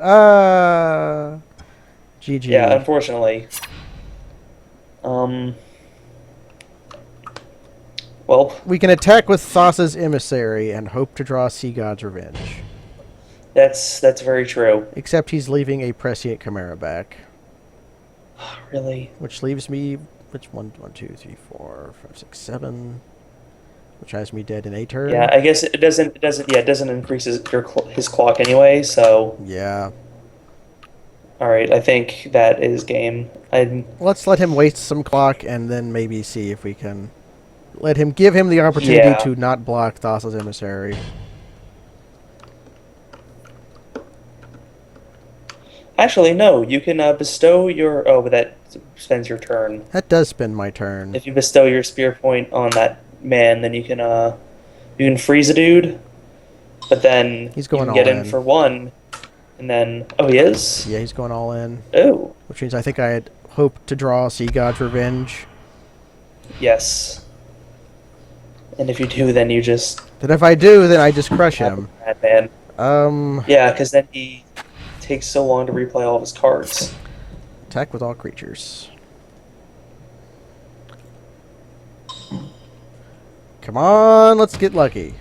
GG. Yeah, unfortunately. Well, we can attack with Thassa's Emissary and hope to draw Sea God's Revenge. That's very true. Except he's leaving a Prescient Chimera back. Really? Which leaves me... Which 1, 2, 3, 4, 5, 6, 7... Which has me dead in a turn. Yeah, I guess it doesn't increase his clock anyway, so... Yeah. Alright, I think that is game. Let's let him waste some clock and then maybe see if we can... give him the opportunity to not block Thassa's Emissary. Actually, no. You can bestow your. Oh, but that spends your turn. That does spend my turn. If you bestow your spear point on that man, then you can freeze a dude, but then He's you going can all get him in. for one, and then he is. Yeah, he's going all in. Oh, Which means I think I had hoped to draw Sea God's Revenge. yes. And if you do, then you just Then if I do, then I just crush him. man. Um, Yeah, because then he takes so long to replay all of his cards. attack with all creatures. Come on, let's get lucky.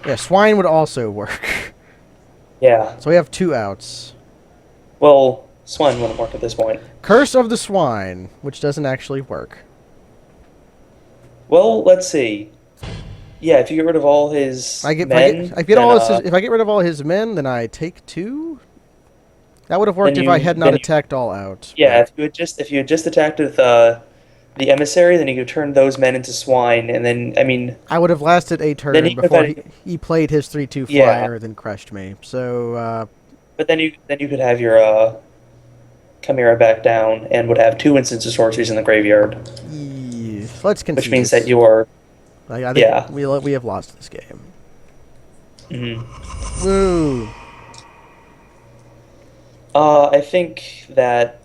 Yeah, swine would also work. Yeah. So we have 2 outs. Well, swine wouldn't work at this point. Curse of the Swine, which doesn't actually work. Well, let's see. Yeah, if you get rid of all his If men, I get rid of all his men, then I take 2. That would have worked if I had not attacked all out. Yeah, if you had just attacked with the emissary, then you could turn those men into swine, and then I would have lasted a turn before he played his 3/2 flyer, then crushed me. So, but then you could have your Chimera back down and would have 2 instances of sorceries in the graveyard. yeah, let's concede. Which means that you are. I think we have lost this game. Mm-hmm. Woo! I think that.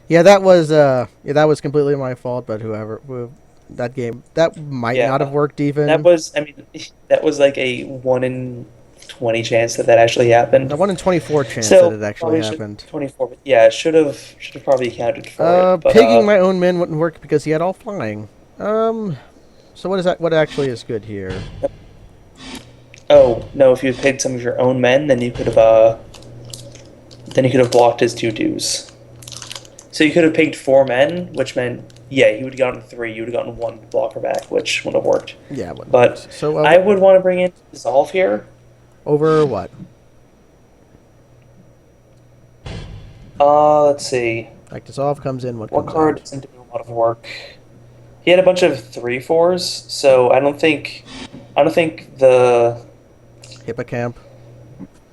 Yeah, that was completely my fault. But that game might not have worked even. That was like a 1 in 20 chance that actually happened. A 1 in 24 chance that it actually happened. 24. Yeah, should have probably accounted for it. But, pigging my own men wouldn't work because he had all flying. So what is that? What actually is good here? Oh no! If you had picked some of your own men, then you could have blocked his 2/2s. So you could have picked 4 men, which meant he would have gotten 3. You would have gotten 1 blocker back, which would have worked. Yeah, but so I would want to bring in Dissolve here. Over what? Let's see. Like Dissolve comes in. What card doesn't do a lot of work? He had a bunch of 3/4s, so I don't think the Hippocamp.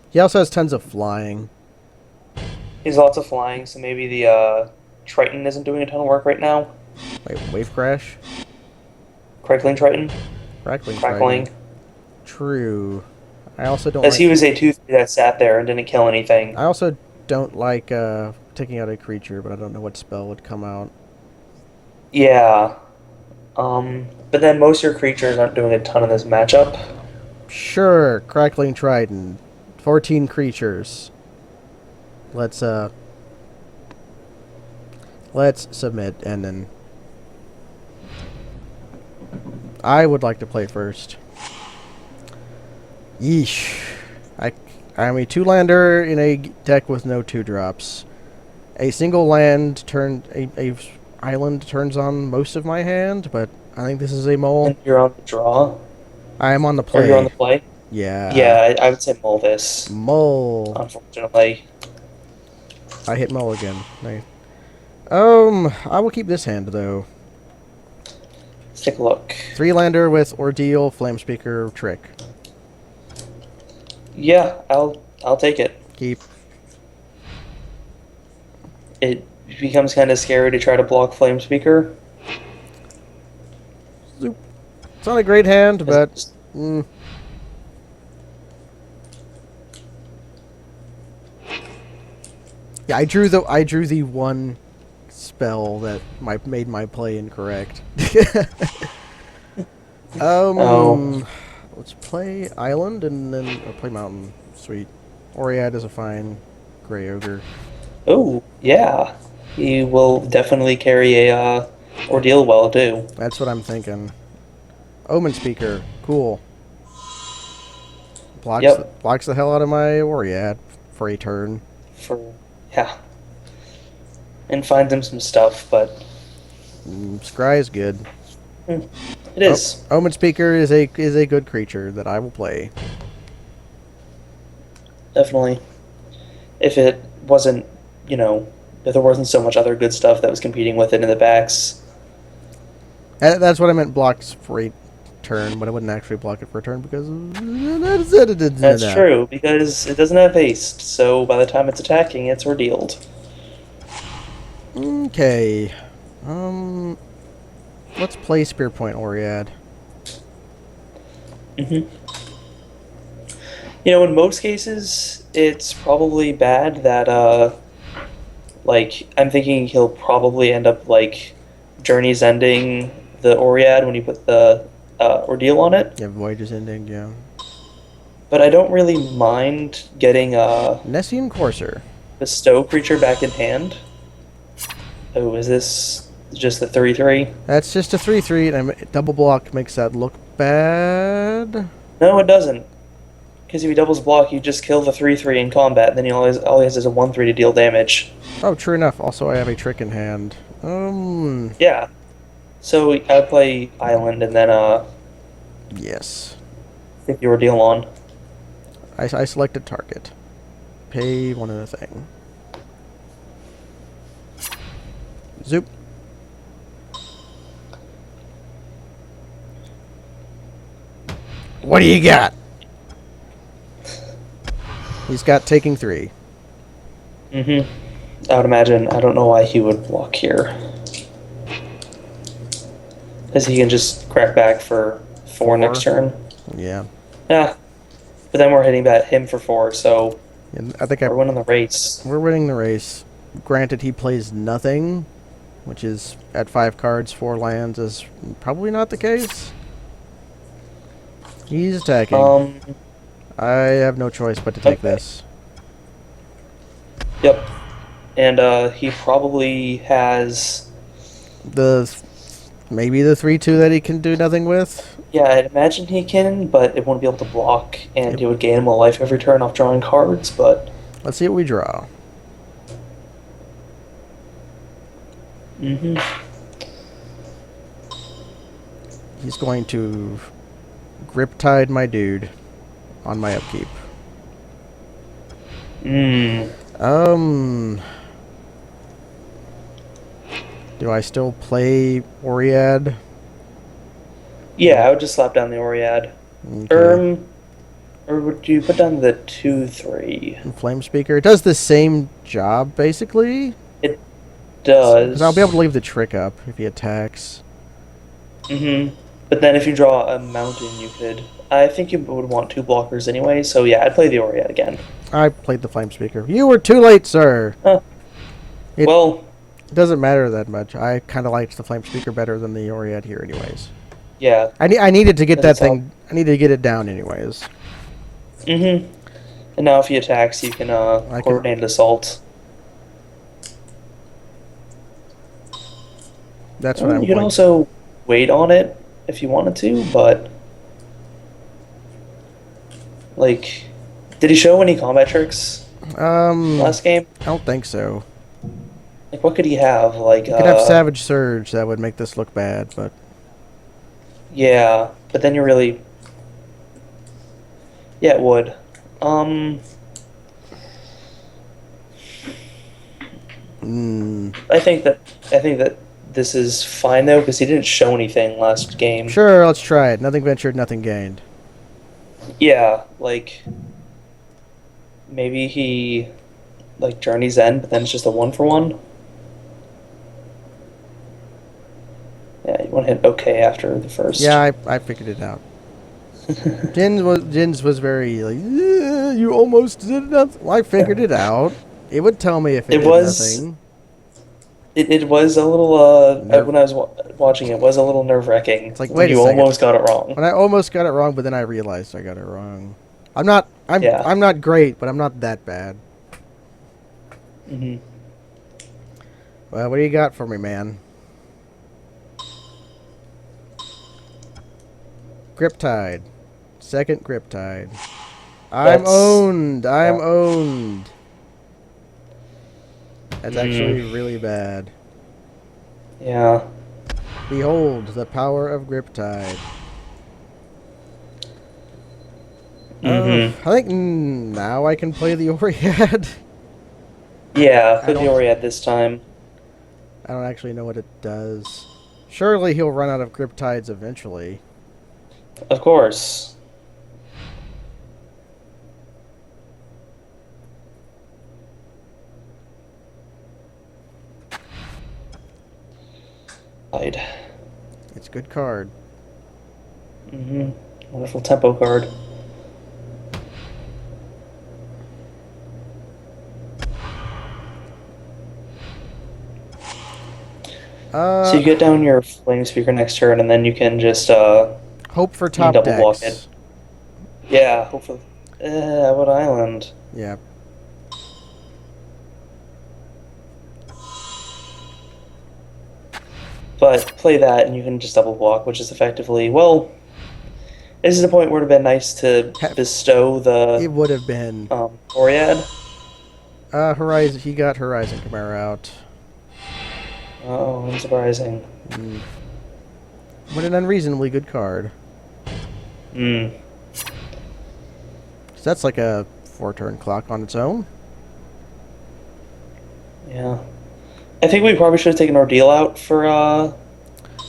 He also has tons of flying. He has lots of flying, so maybe the Triton isn't doing a ton of work right now. Wait, Wave Crash? Crackling Triton? Crackling. Triton. True. I also don't he was a 2/3 that sat there and didn't kill anything. I also don't like taking out a creature, but I don't know what spell would come out. Yeah. But then most of your creatures aren't doing a ton in this matchup. Sure, Crackling Trident. 14 creatures. Let's submit, and then I would like to play first. Yeesh. I'm a 2-lander in a deck with no 2-drops. A single land a island turns on most of my hand, but I think this is a mole. And you're on the draw? I am on the play. Or you're on the play? Yeah. Yeah, I would say mull this. Mull. Unfortunately. I hit mulligan. Nice. I will keep this hand, though. Let's take a look. 3-lander with Ordeal, Flamespeaker, Trick. Yeah, I'll take it. Keep. It becomes kind of scary to try to block Flamespeaker. It's not a great hand, but... Yeah, I drew the one spell that made my play incorrect. Let's play Island and then play Mountain. Sweet. Oriad is a fine Grey Ogre. Oh, yeah. He will definitely carry a Ordeal well, too. That's what I'm thinking. Omen Speaker. Cool. Blocks the hell out of my Oriad for a turn. Yeah. And finds him some stuff, but... Scry is good. It is. Omen Speaker is a good creature that I will play. Definitely. If it wasn't, if there wasn't so much other good stuff that was competing with it in the backs. That's what I meant. Blocks for a turn, but I wouldn't actually block it for a turn because That's true, because it doesn't have haste, so by the time it's attacking, it's ordealed. Okay. Let's play Spear Point Oriad. You know, in most cases, it's probably bad that, like, I'm thinking he'll probably end up, like, Journey's Ending the Oriad when you put the Ordeal on it. Yeah, Voyage's Ending, yeah. But I don't really mind getting Nessian Courser. Bestow creature back in hand. Oh, is this just a 3/3? That's just a 3/3, and double block makes that look bad. No, it doesn't. Because if he doubles block, you just kill the 3/3 in combat, and then all he has is a 1/3 to deal damage. Oh, true enough. Also, I have a trick in hand. Yeah. So I'd play Island, and then Yes. stick your Ordeal on. I selected target. Pay one other thing. Zoop. What do you got? He's got taking 3. I would imagine. I don't know why he would block here. Because he can just crack back for 4 next turn. Yeah. Yeah. But then we're hitting back him for 4, so And I think we're winning the race. we're winning the race. Granted, he plays nothing, which is at 5 cards, 4 lands is probably not the case. He's attacking. I have no choice but to take this. Yep. And he probably has... Maybe the 3/2 that he can do nothing with. Yeah, I'd imagine he can, but it won't be able to block, and he would gain him a life every turn off drawing cards, but... Let's see what we draw. He's going to Griptide my dude on my upkeep. Do I still play Oriad? Yeah, I would just slap down the Oriad. Okay. Or would you put down the 2/3? Flame Speaker. It does the same job, basically. It does. Because I'll be able to leave the trick up if he attacks. But then if you draw a mountain, you could... I think you would want 2 blockers anyway, so yeah, I'd play the Oriad again. I played the Flame Speaker. You were too late, sir. Well... It doesn't matter that much. I kind of liked the Flame Speaker better than the Oriad here anyways. Yeah. I needed to get that thing... I needed to get it down anyways. And now if he attacks, you can coordinate assault. That's what I'm You could also wait on it if you wanted to, but... Like... Did he show any combat tricks last game? I don't think so. Like, what could he have? Like, You could have Savage Surge. That would make this look bad, but... Yeah, but then you're really... Yeah, it would. I think that this is fine though, because he didn't show anything last game. Sure, let's try it. Nothing ventured, nothing gained. Yeah, like maybe he like Journey's End, but then it's just a 1-for-1. Yeah, you want to hit OK after the first. Yeah, I figured it out. Jins was very like, you almost did nothing. Well, I figured it out. It would tell me if it did nothing. It was a little when I was watching it was a little nerve-wracking. It's like, wait a second. You almost got it wrong. When I almost got it wrong, but then I realized I got it wrong. I'm not great, but I'm not that bad. Well, what do you got for me, man? Griptide. Second Griptide. I'm owned. I'm owned. That's actually really bad. Yeah. Behold the power of Griptide. I think now I can play the Oriad. Yeah, play the Oriad this time. I don't actually know what it does. Surely he'll run out of grip tides eventually. Of course. It's a good card. Wonderful tempo card. So you get down your Flame Speaker next turn, and then you can just hope for top double block decks. it. Yeah, hopefully. What island? Yeah. But play that, and you can just double block, which is effectively, well, this is the point where it would have been nice to bestow the... It would have been. Oriad. Horizon. He got Horizon Chimera out. Oh, unsurprising. But an unreasonably good card. So that's like a 4-turn clock on its own. Yeah. I think we probably should have taken Ordeal out for our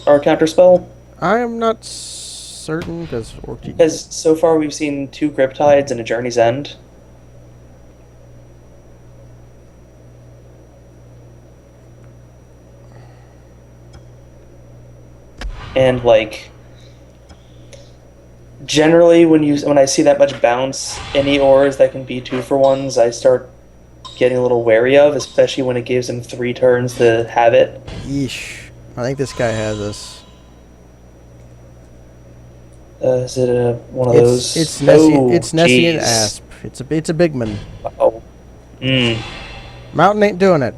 counterspell. I am not certain, because so far we've seen 2 Grip Tides and a Journey's End. And like, generally when I see that much bounce, any ores that can be 2-for-1s, I start getting a little wary of, especially when it gives him 3 turns to have it. Yeesh. I think this guy has us. Is it one of those? It's Nessie. It's Nessie and Asp. It's a big man. Oh. Mountain ain't doing it.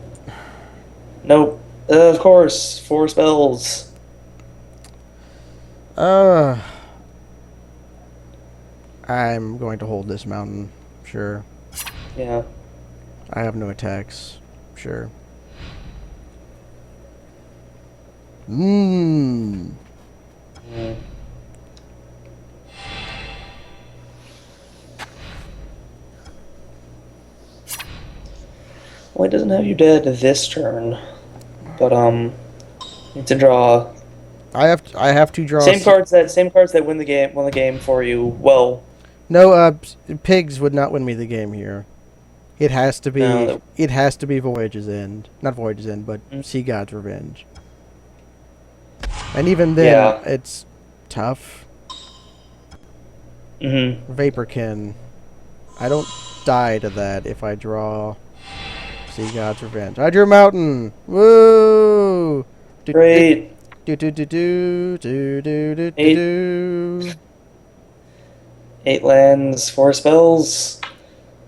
Nope. Of course, 4 spells. I'm going to hold this mountain. Sure. Yeah. I have no attacks. Sure. Well, it doesn't have you dead this turn, but you need to draw. I have to draw. Same cards that win the game for you. Well, no, pigs would not win me the game here. It has to be. No, it has to be Voyage's End, not Voyage's End, but Sea God's Revenge. And even then, it's tough. Vaporkin. I don't die to that if I draw Sea God's Revenge. I drew Mountain. Woo! Great. Do. 8 lands, 4 spells.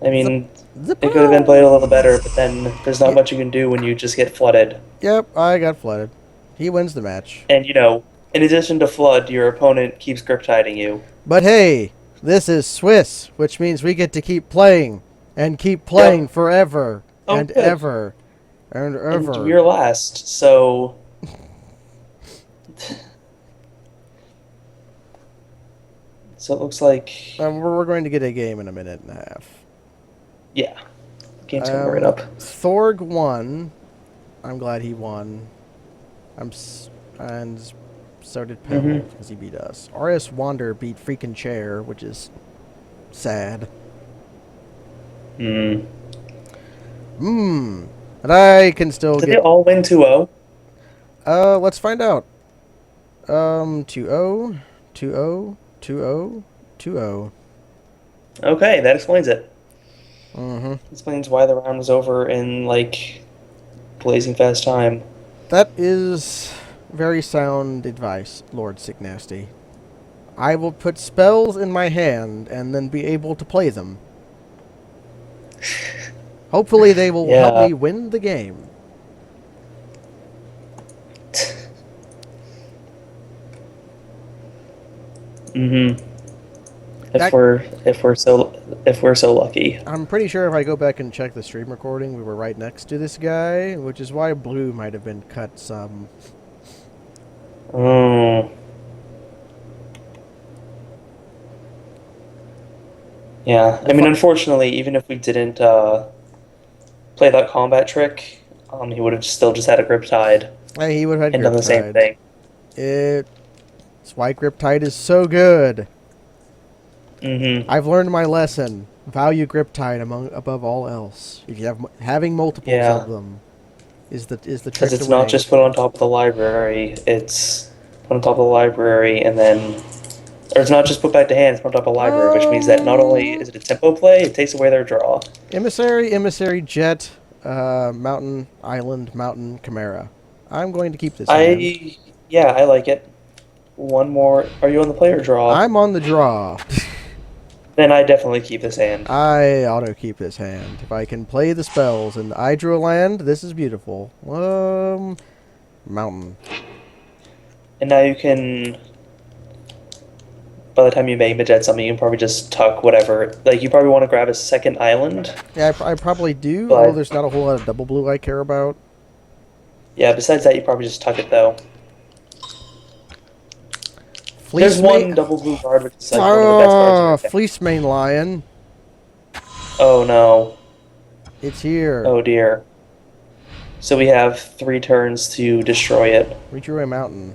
I mean, it could have been played a little better, but then there's not much you can do when you just get flooded. Yep, I got flooded. He wins the match. And, in addition to flood, your opponent keeps grip-tiding you. But hey, this is Swiss, which means we get to keep playing. And keep playing forever. And good. Ever. And ever. And you're last, so... So it looks like... we're going to get a game in a minute and a half. Yeah. Game's coming right up. Thorg won. I'm glad he won. And so did Pebble, because he beat us. RS Wander beat freaking Chair, which is sad. But I can still Did they all win 2-0? Let's find out. 2-0, 2-0, 2-0, 2-0. Okay, that explains it. Explains why the round was over in, like, blazing fast time. That is very sound advice, Lord Sick Nasty. I will put spells in my hand and then be able to play them. Hopefully they will help me win the game. If we're so lucky. I'm pretty sure if I go back and check the stream recording, we were right next to this guy, which is why blue might have been cut some. Oh. Yeah, I mean, unfortunately, even if we didn't play that combat trick, he would have still just had a grip tide. Hey, he would have had and done the same thing. It's why Griptide is so good. Mm-hmm. I've learned my lesson. Value Griptide above all else. If you have having multiples of them is the trick Because to it's not winning. just put on top of the library. It's put on top of the library and then... Or it's not just put back to hand, it's put on top of the library, which means that not only is it a tempo play, it takes away their draw. Emissary, Jet, Mountain, Island, Mountain, Chimera. I'm going to keep this hand. Yeah, I like it. One more. Are you on the play or draw? I'm on the draw. Then I definitely keep this hand. I auto keep this hand. If I can play the spells and I drew a land, this is beautiful. Mountain. And now you can... By the time you make Majet something, you can probably just tuck whatever. Like, you probably want to grab a second island. Yeah, I probably do, but, although there's not a whole lot of double blue I care about. Yeah, besides that, you probably just tuck it, though. There's one double blue card, which is like one of the best cards. Fleece Mane Lion. Oh, no. It's here. Oh, dear. So we have 3 turns to destroy it. We drew a mountain.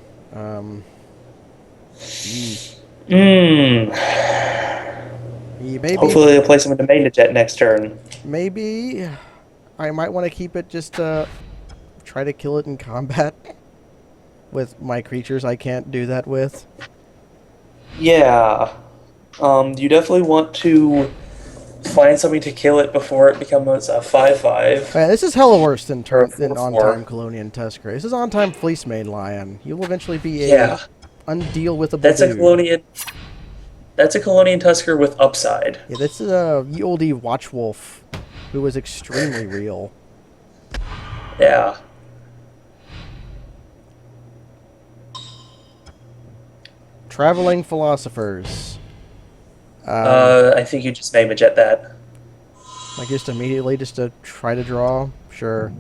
Maybe, hopefully they'll play someone to main jet next turn. Maybe I might want to keep it just to try to kill it in combat with my creatures I can't do that with. Yeah. You definitely want to find something to kill it before it becomes a 5/5. Man, this is hella worse than on-time Colonian Tusker. This is on-time Fleece Mane Lion. You'll eventually be undeal with a That's a Colonian Tusker with upside. Yeah, this is a ye olde Watchwolf who was extremely real. Yeah. Traveling Philosophers. I think you just made Majet that. Like just immediately just to try to draw? Sure.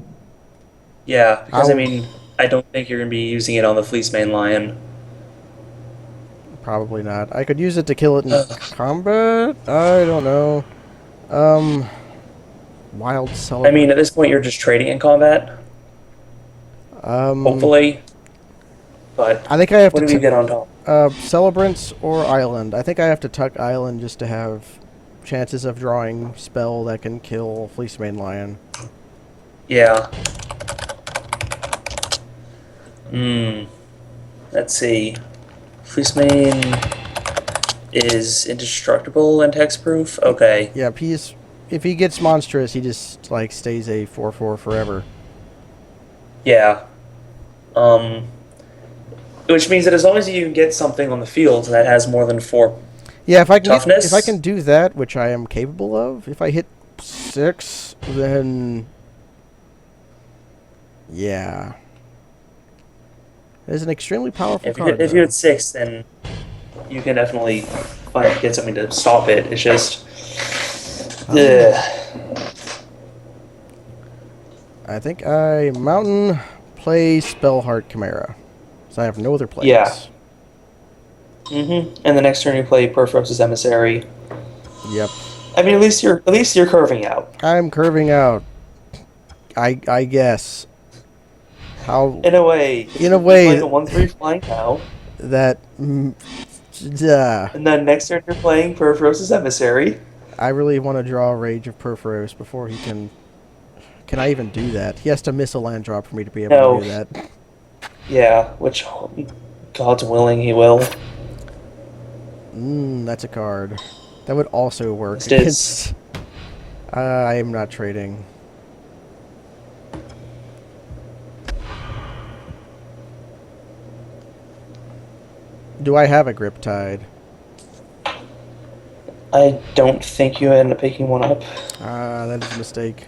Yeah, because I mean, I don't think you're going to be using it on the Fleece Mane Lion. Probably not. I could use it to kill it in combat? I don't know. Wild Celebrant. I mean, at this point, you're just trading in combat. Hopefully. But I think I have what do we get on top? Celebrants or Island. I think I have to tuck Island just to have chances of drawing spell that can kill Fleece Mane Lion. Yeah. Let's see. Fleece Mane is indestructible and hexproof? Okay. Yeah, if he gets monstrous, he just like stays a 4/4 forever. Yeah. Which means that as long as you can get something on the field that has more than 4 yeah, if I can toughness, if I can do that, which I am capable of, if I hit 6, then yeah. It is an extremely powerful card. If you hit 6, then you can definitely get something to stop it. It's just... I think I Mountain play Spellheart Chimera. So I have no other plays. Yeah. And the next turn you play Perforos's Emissary. Yep. I mean, at least you're curving out. I'm curving out. I guess. How? In a way. In a way. You're playing a 1/3 flying now. That. And then next turn you're playing Perforos's Emissary. I really want to draw Rage of Perforos before he can. Can I even do that? He has to miss a land drop for me to be able to do that. Yeah, which, God's willing, he will. That's a card. That would also work It against... I am not trading. Do I have a Griptide? I don't think you end up picking one up. That is a mistake.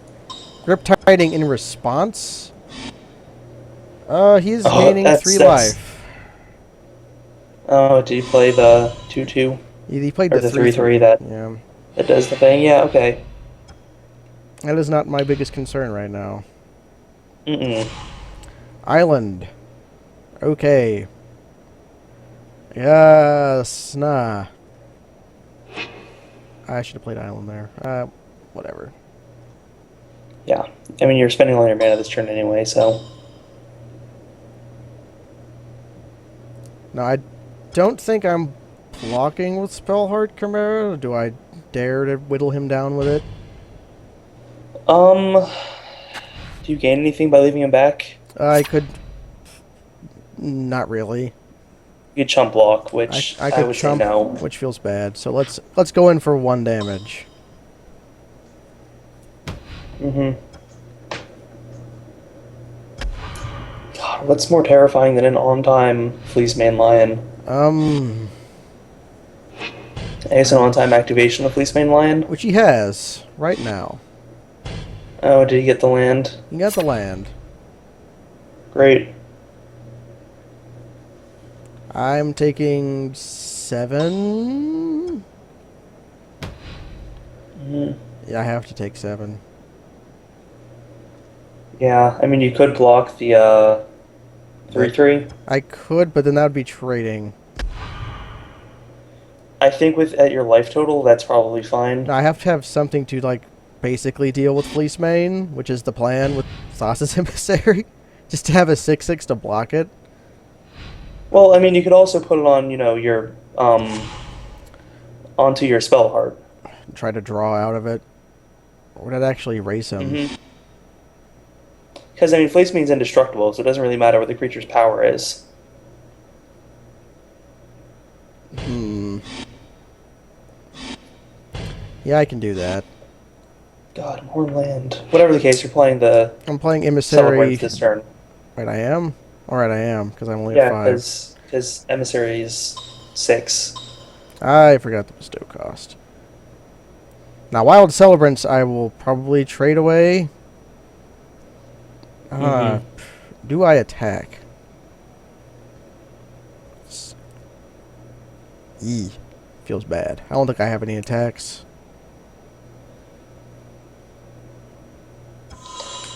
Griptiding in response? He's gaining 3 life. Oh, did he play the 2/2? He played the 3/3 that does the thing? Yeah, okay. That is not my biggest concern right now. Mm-mm. Island. Okay. Yes, nah. I should have played Island there. Whatever. Yeah. I mean, you're spending all your mana this turn anyway, so... No, I don't think I'm blocking with Spellheart Chimera. Do I dare to whittle him down with it? Do you gain anything by leaving him back? I could... Not really. You could chump block, which I I could would say chump, no. which feels bad. So let's go in for 1 damage. Mm-hmm. God, what's more terrifying than an on-time Fleecemane Lion? I guess an on-time activation of Fleecemane Lion? Which he has, right now. Oh, did he get the land? He got the land. Great. I'm taking 7. Yeah, I have to take 7. Yeah, I mean, you could block the 3/3. I could, but then that would be trading. I think at your life total, that's probably fine. I have to have something to, like, basically deal with Fleecemane, which is the plan with Thassa's Emissary. Just to have a 6/6 to block it. Well, I mean, you could also put it on, your onto your spell heart. Try to draw out of it. Or would that actually erase him? Because, I mean, Fleecemane's indestructible, so it doesn't really matter what the creature's power is. Yeah, I can do that. God, more land. Whatever the case, you're playing the... I'm playing Emissary. Celebrate this turn. Right, I am? Alright, I am, because I'm only at 5. Yeah, because Emissary is 6. I forgot the bestow cost. Now, Wild Celebrants I will probably trade away. Do I attack? Feels bad. I don't think I have any attacks.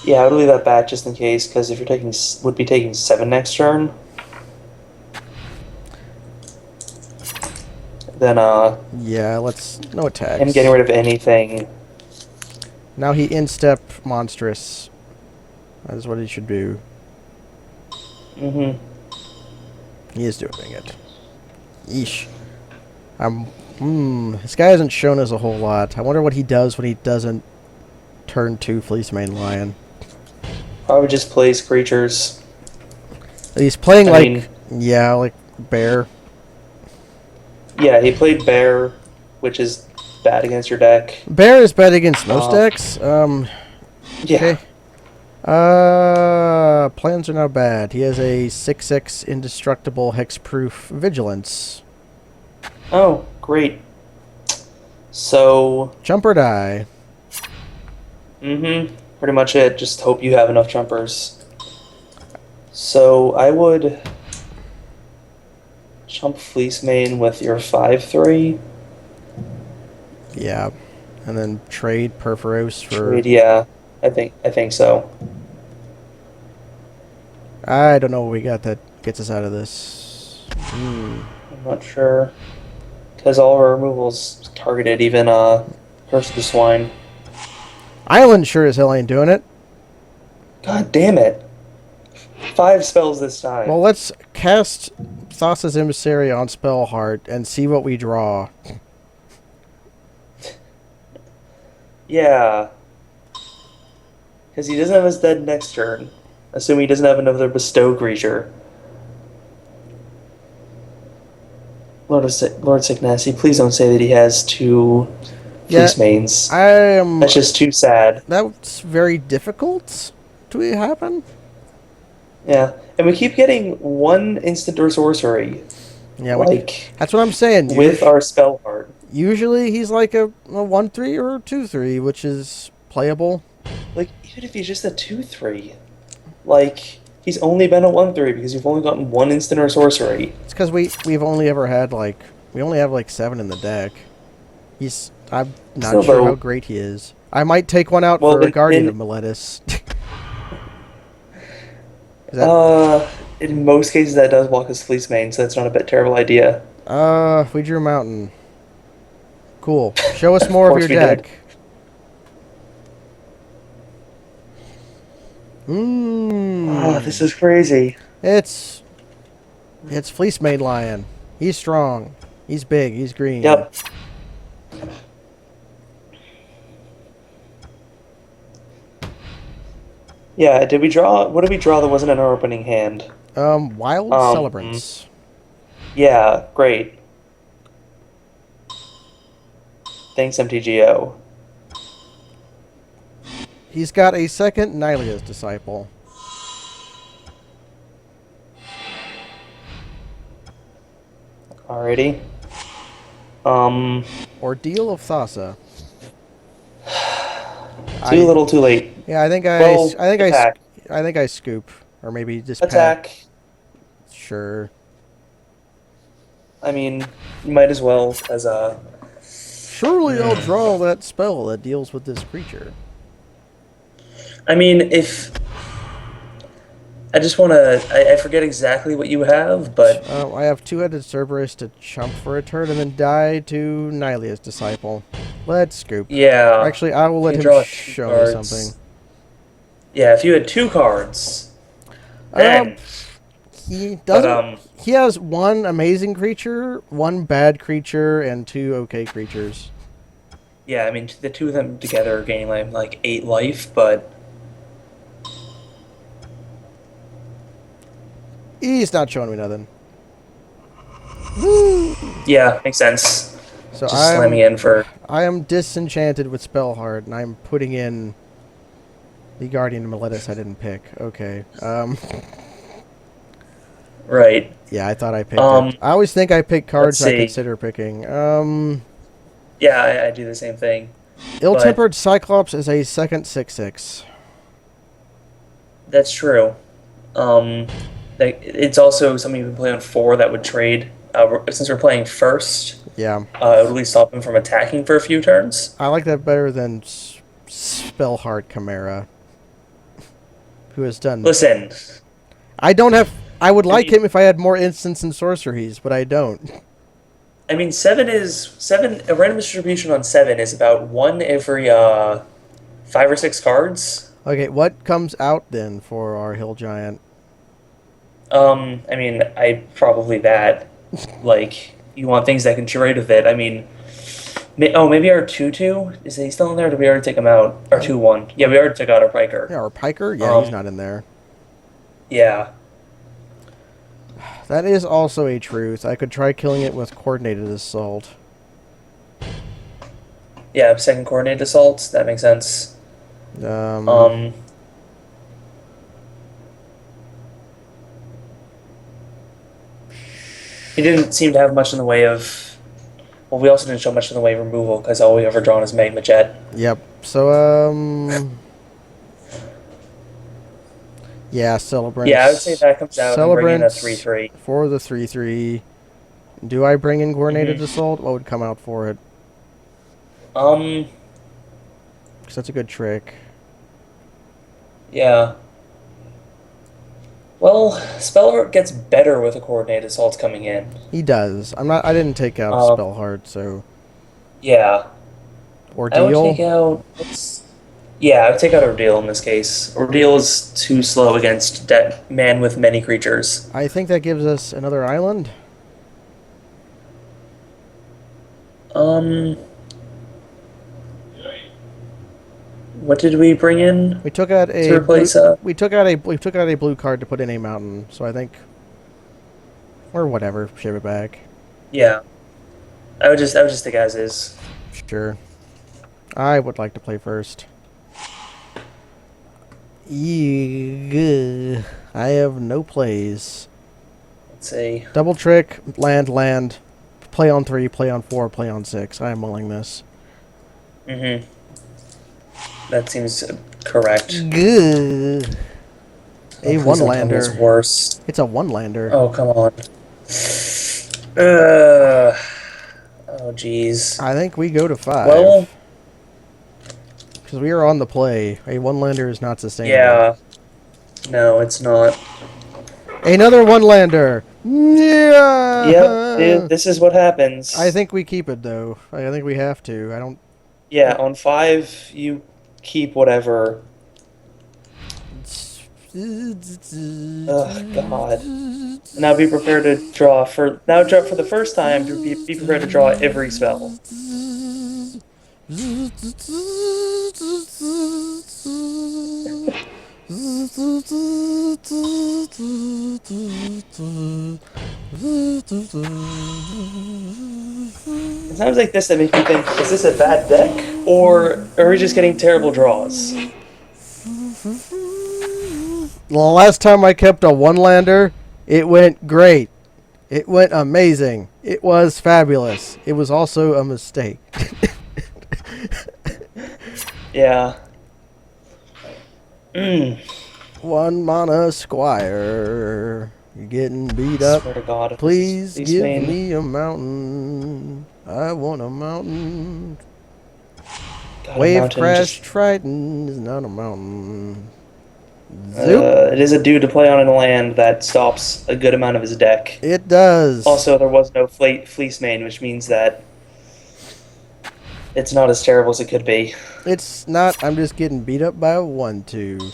Yeah, I would leave that back just in case, because if you're would be taking 7 next turn, then yeah, no attacks. him getting rid of anything. Now he instep monstrous. That is what he should do. He is doing it. Yeesh. This guy hasn't shown us a whole lot. I wonder what he does when he doesn't turn 2 Fleecemane Lion. Probably just plays creatures. He's playing like bear. Yeah, he played bear, which is bad against your deck. Bear is bad against most decks. Yeah. Okay. Plans are not bad. He has a 6/6 indestructible hexproof vigilance. Oh, great. So... Jump or die. Pretty much it. Just hope you have enough jumpers. So I would jump Fleecemane with your 5/3. Yeah, and then trade Perforos for. Trade, yeah, I think so. I don't know what we got that gets us out of this. I'm not sure, because all of our removals targeted, even Curse of the Swine. Island sure as hell ain't doing it. God damn it. 5 spells this time. Well, let's cast Thassa's Emissary on Spellheart and see what we draw. Yeah. Because he doesn't have his dead next turn. Assuming he doesn't have another bestow creature. Lord Sicknessy, please don't say that he has 2 Fleecemanes. That's just too sad. That's very difficult to happen. Yeah, and we keep getting 1 instant or sorcery. Yeah, that's what I'm saying. With our spell heart. Usually he's like a 1/3 or a 2/3, which is playable. Like, even if he's just a 2/3, like, he's only been a 1/3 because you've only gotten 1 instant or sorcery. It's because we've only ever had we only have 7 in the deck. I'm not sure how great he is. I might take one out for a Guardian of Meletis. In most cases that does block his Fleecemane, so that's not a terrible idea. We drew Mountain. Cool. Show us more of your deck. Oh, this is crazy. It's It's Fleece Mane Lion. He's strong. He's big. He's green. Yep. Yeah, did we draw? What did we draw that wasn't in our opening hand? Wild Celebrants. Yeah, great. Thanks, MTGO. He's got a second Nylia's Disciple. Alrighty. Ordeal of Thassa. Too little, too late. Yeah, I think I think I scoop, or maybe just attack. Pack. Sure. I mean, you might as well as a. Surely I'll draw that spell that deals with this creature. I mean, if I just want to, I forget exactly what you have, but I have two-headed Cerberus to chump for a turn and then die to Nylia's Disciple. Let's scoop. Yeah. Actually, I will let him show me something. Yeah, if you had 2 cards, then he doesn't. He has one amazing creature, one bad creature, and 2 okay creatures. Yeah, I mean the 2 of them together are gaining like 8 life, but he's not showing me nothing. Yeah, makes sense. So just slamming in for. I am disenchanted with Spellheart, and I'm putting in the Guardian of Meletis I didn't pick. Okay. Right. Yeah, I thought I picked it. I always think I pick cards I consider picking. Yeah, I do the same thing. Ill-Tempered Cyclops is a second 6/6. That's true. It's also something you can play on 4 that would trade. Since we're playing first, yeah, it would at least stop him from attacking for a few turns. I like that better than Spellheart Chimera, who has done. Listen, I don't have. I would like him if I had more instants and sorceries, but I don't. I mean, 7. A random distribution on 7 is about 1 every 5 or 6 cards. Okay, what comes out then for our Hill Giant? I mean, probably that. Like, you want things that can trade with it. I mean, maybe our 2/2? Is he still in there, or did we already take him out? Our 2/1. Yeah, we already took out our Piker. Yeah, our Piker? Yeah, he's not in there. Yeah. That is also a truth. I could try killing it with Coordinated Assault. Yeah, second Coordinated Assault. That makes sense. He didn't seem to have much in the way of. Well, we also didn't show much in the way of removal because all we ever drawn is Magma Jet. Yep. So yeah, Celebrants. Yeah, I would say that comes out and bring in a 3/3 for the 3/3. Do I bring in Coordinated Assault? What would come out for it? Because that's a good trick. Yeah. Well, Spellheart gets better with the Coordinated Assaults coming in. He does. I didn't take out Spellheart, so. Yeah. Ordeal. I would take out. Yeah, I would take out Ordeal in this case. Ordeal is too slow against man with many creatures. I think that gives us another island. What did we bring in? We took out a to replace we took out a blue card to put in a mountain. So I think, or whatever, ship it back. Yeah, I would just take as is. Sure. I would like to play first. I have no plays. Let's see. Double trick, land. Play on 3, play on 4, play on 6. I am mulling this. That seems correct. Good. A one-lander. Is worse. It's a one-lander. Oh, come on. Oh, jeez. I think we go to 5. Well, because we are on the play. A one-lander is not sustainable. Yeah. No, it's not. Another one-lander. Yeah. Yep. This is what happens. I think we keep it though. I think we have to. I don't. Yeah, on 5 you keep whatever. Oh, God. Now be prepared to draw for the first time. To be prepared to draw every spell. It sounds like this that makes me think: is this a bad deck, or are we just getting terrible draws? The last time I kept a one-lander, it went great. It went amazing. It was fabulous. It was also a mistake. Yeah. One mana squire. You're getting beat up. Swear to God, Please give main. me a mountain. I want a mountain. God, Wave Crash Triton is not a mountain. Zoop. It is a dude to play on in a land that stops a good amount of his deck. It does. Also, there was no Fleece main, which means that it's not as terrible as it could be. It's not. I'm just getting beat up by a 1/2.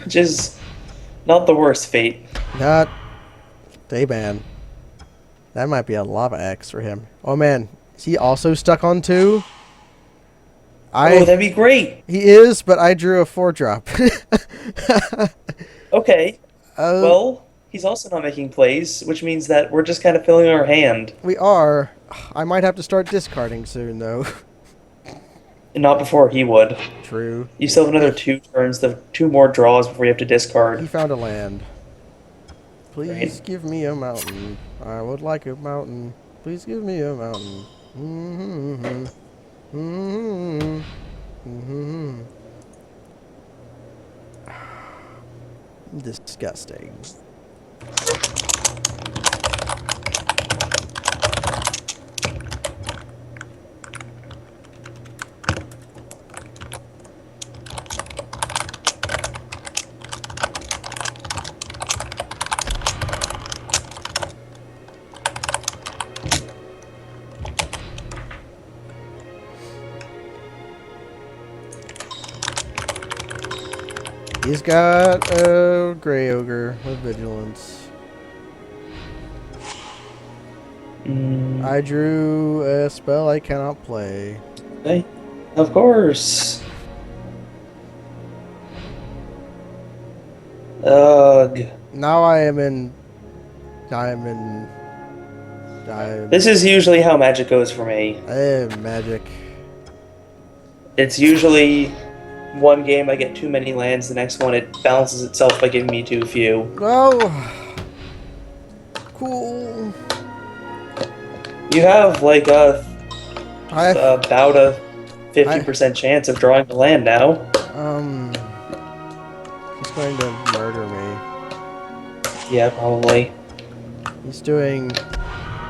Which is not the worst fate. Not. Hey, man. That might be a lava axe for him. Oh, man. Is he also stuck on 2? Oh, that'd be great. He is, but I drew a 4-drop. Okay. Well, he's also not making plays, which means that we're just kind of filling our hand. We are. I might have to start discarding soon, though. Not before he would. True. You still have another 2 turns, 2 more draws before you have to discard. He found a land. Please Right. give me a mountain. I would like a mountain. Please give me a mountain. Mm-hmm. Mm-hmm. Mm-hmm. Disgusting. He's got a Grey Ogre with Vigilance. I drew a spell I cannot play. Hey, of course. Ugh. Now I am in. This is usually how Magic goes for me. I am Magic. It's usually one game I get too many lands, the next one it balances itself by giving me too few. Oh, cool. You have like I about a 50% chance of drawing the land now. He's going to murder me. Yeah, probably. He's doing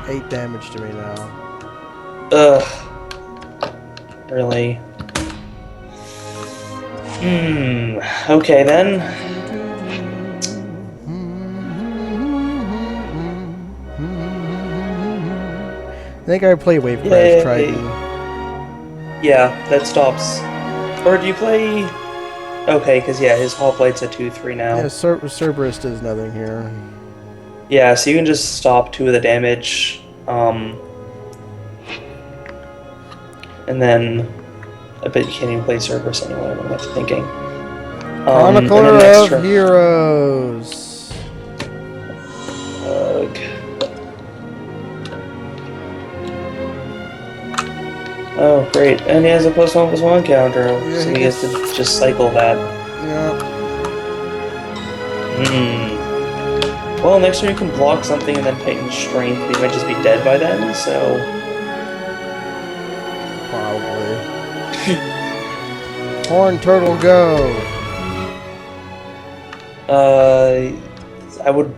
8 damage to me now. Ugh. Really? Okay then. I think I play Wave Crash Triton. Yeah, that stops. Or do you play... Okay, because yeah, his Hall Blight's at 2-3 now. Yeah, Cerberus does nothing here. Yeah, so you can just stop 2 of the damage. And then... I bet you can't even play Cerberus anyway, what am I thinking? Chronicler of Heroes. Ugh. Oh, great. And he has a +1/+1 counter, Yeah, so he gets to just cycle that. Yeah. Well, next turn you can block something and then Titan Strength, but he might just be dead by then, so... Probably. Horn Turtle, go! I would...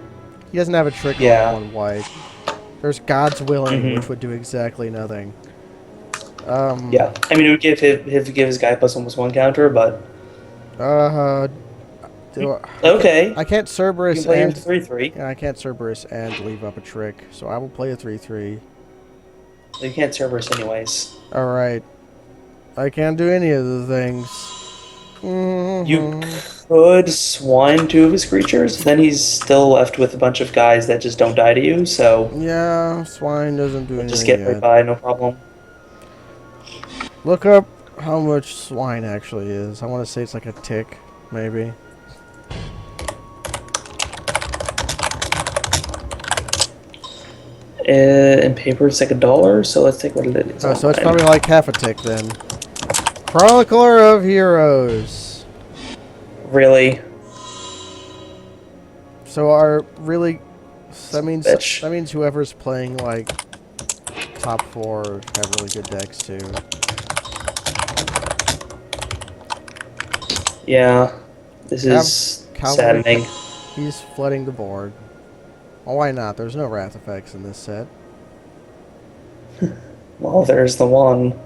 He doesn't have a trick on 1 white. There's God's Willing, which would do exactly nothing. Yeah, I mean, it would give his guy +1/+1 counter, but... Okay. I can't Cerberus you can and... play your 3/3. Yeah, I can't Cerberus and leave up a trick, so I will play a 3/3. You can't Cerberus anyways. Alright. I can't do any of the things. You could swine 2 of his creatures, then he's still left with a bunch of guys that just don't die to you, so... Yeah, swine doesn't do anything just get right by, no problem. Look up how much swine actually is. I want to say it's like a tick, maybe. In paper, it's like $1, so let's take what it is. Oh, so it's probably like half a tick then. Chronicler of Heroes. Really? So that means whoever's playing like top 4 have really good decks too. Yeah, this is saddening. He's flooding the board. Well, why not? There's no wrath effects in this set. Well, there's the one.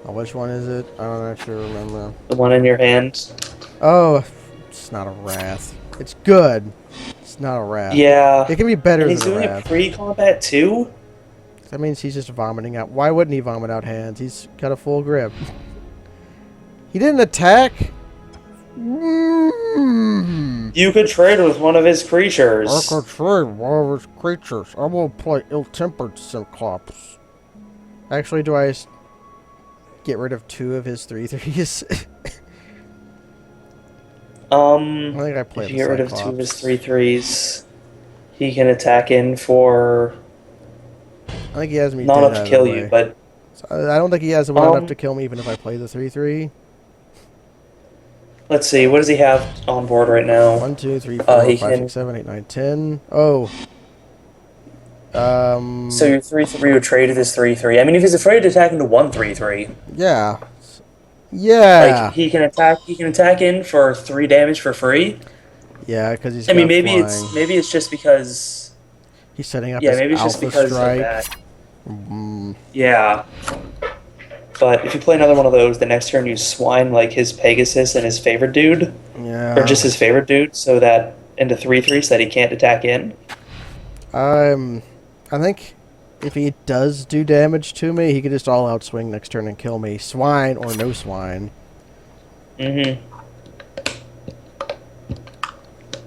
Oh, which one is it? I don't actually remember. The one in your hand. Oh, it's not a wrath. It's good. It's not a wrath. Yeah. It can be better than a wrath. And he's doing it pre-combat too? That means he's just vomiting out. Why wouldn't he vomit out hands? He's got a full grip. He didn't attack? You could trade with one of his creatures. I could trade one of his creatures. I will play Ill-Tempered Cyclops. Actually, do I get rid of 2 of his 3/3s? I think I played if you get rid of 2 of his 3/3s, he can attack in for... I think he has me not dead enough to kill you, but... So I don't think he has enough to kill me even if I play the 3/3. Let's see, what does he have on board right now? 1, 2, 3, 4, 5, 6, 7, 8, 9, 10. Oh. So your 3/3 would trade with his 3/3. I mean, if he's afraid to attack into 1 3/3. Yeah. Yeah. Like he can attack in for 3 damage for free. Yeah, because he's. I mean, maybe it's just because he's setting up. Yeah, his maybe it's just because strike. of that. Yeah. But if you play another one of those, the next turn you swine like his Pegasus and his favorite dude. Yeah. Or just his favorite dude, so that into 3/3 so that he can't attack in. I think if he does do damage to me, he could just all out swing next turn and kill me. Swine or no swine. Mm-hmm.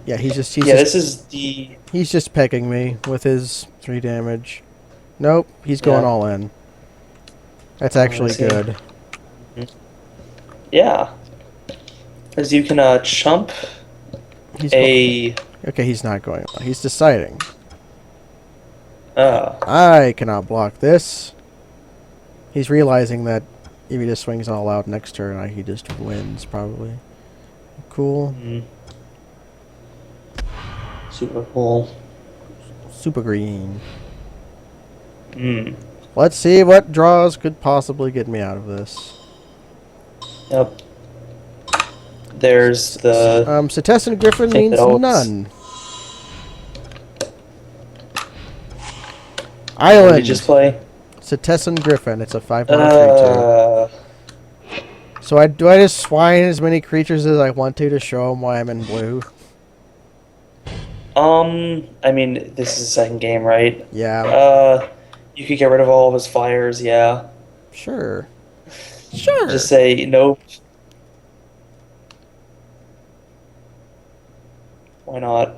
Yeah, he's just he's just pecking me with his 3 damage. Nope, he's going all in. That's actually good. Yeah. Because you can chump Okay, he's not going. He's deciding. Oh. I cannot block this. He's realizing that if he just swings all out next turn, he just wins, probably. Cool. Mm-hmm. Super cool. Super green. Mm. Let's see what draws could possibly get me out of this. Yep. There's the... Setessan Griffin means none. Island. What did you just play? Setessan Griffin. It's a 5/3/2. So do I just swine as many creatures as I want to show them why I'm in blue? I mean, this is the second game, right? Yeah. You could get rid of all of his flyers, yeah. Sure. Sure. Just say nope. Why not?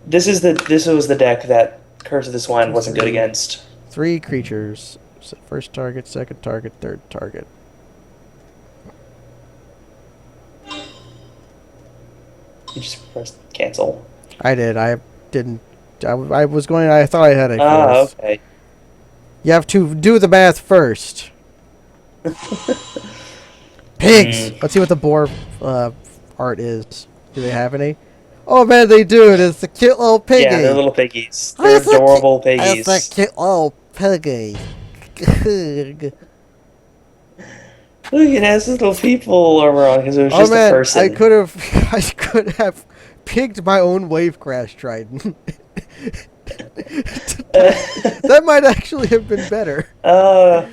This was the deck that Curse of the Swine wasn't good against. 3 creatures. First target, second target, third target. You just pressed cancel. I did. I didn't. I was going. I thought I had a force. Okay. You have to do the math first. Pigs. Let's see what the boar art is. Do they have any? Oh man, they do. It's a cute little piggy. Yeah, they're little piggies. They're adorable piggies. It's a cute little piggy. Look, it has little people armor on because it was just a person. I could have picked my own wave crash trident. That might actually have been better. I'd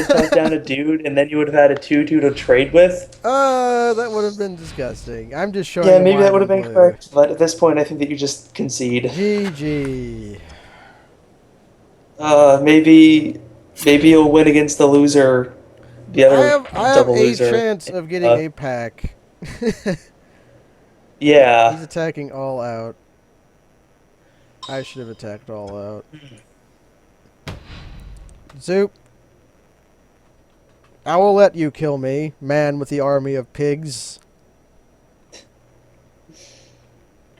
put down a dude, and then you would have had a 2/2 to trade with. That would have been disgusting. I'm just showing. Yeah, maybe that would have been correct, but at this point, I think that you just concede. GG. Maybe you'll win against the loser the other I have double a loser. chance of getting a pack. Yeah. He's attacking all out. I should have attacked all out. Zoop. I will let you kill me, man with the army of pigs.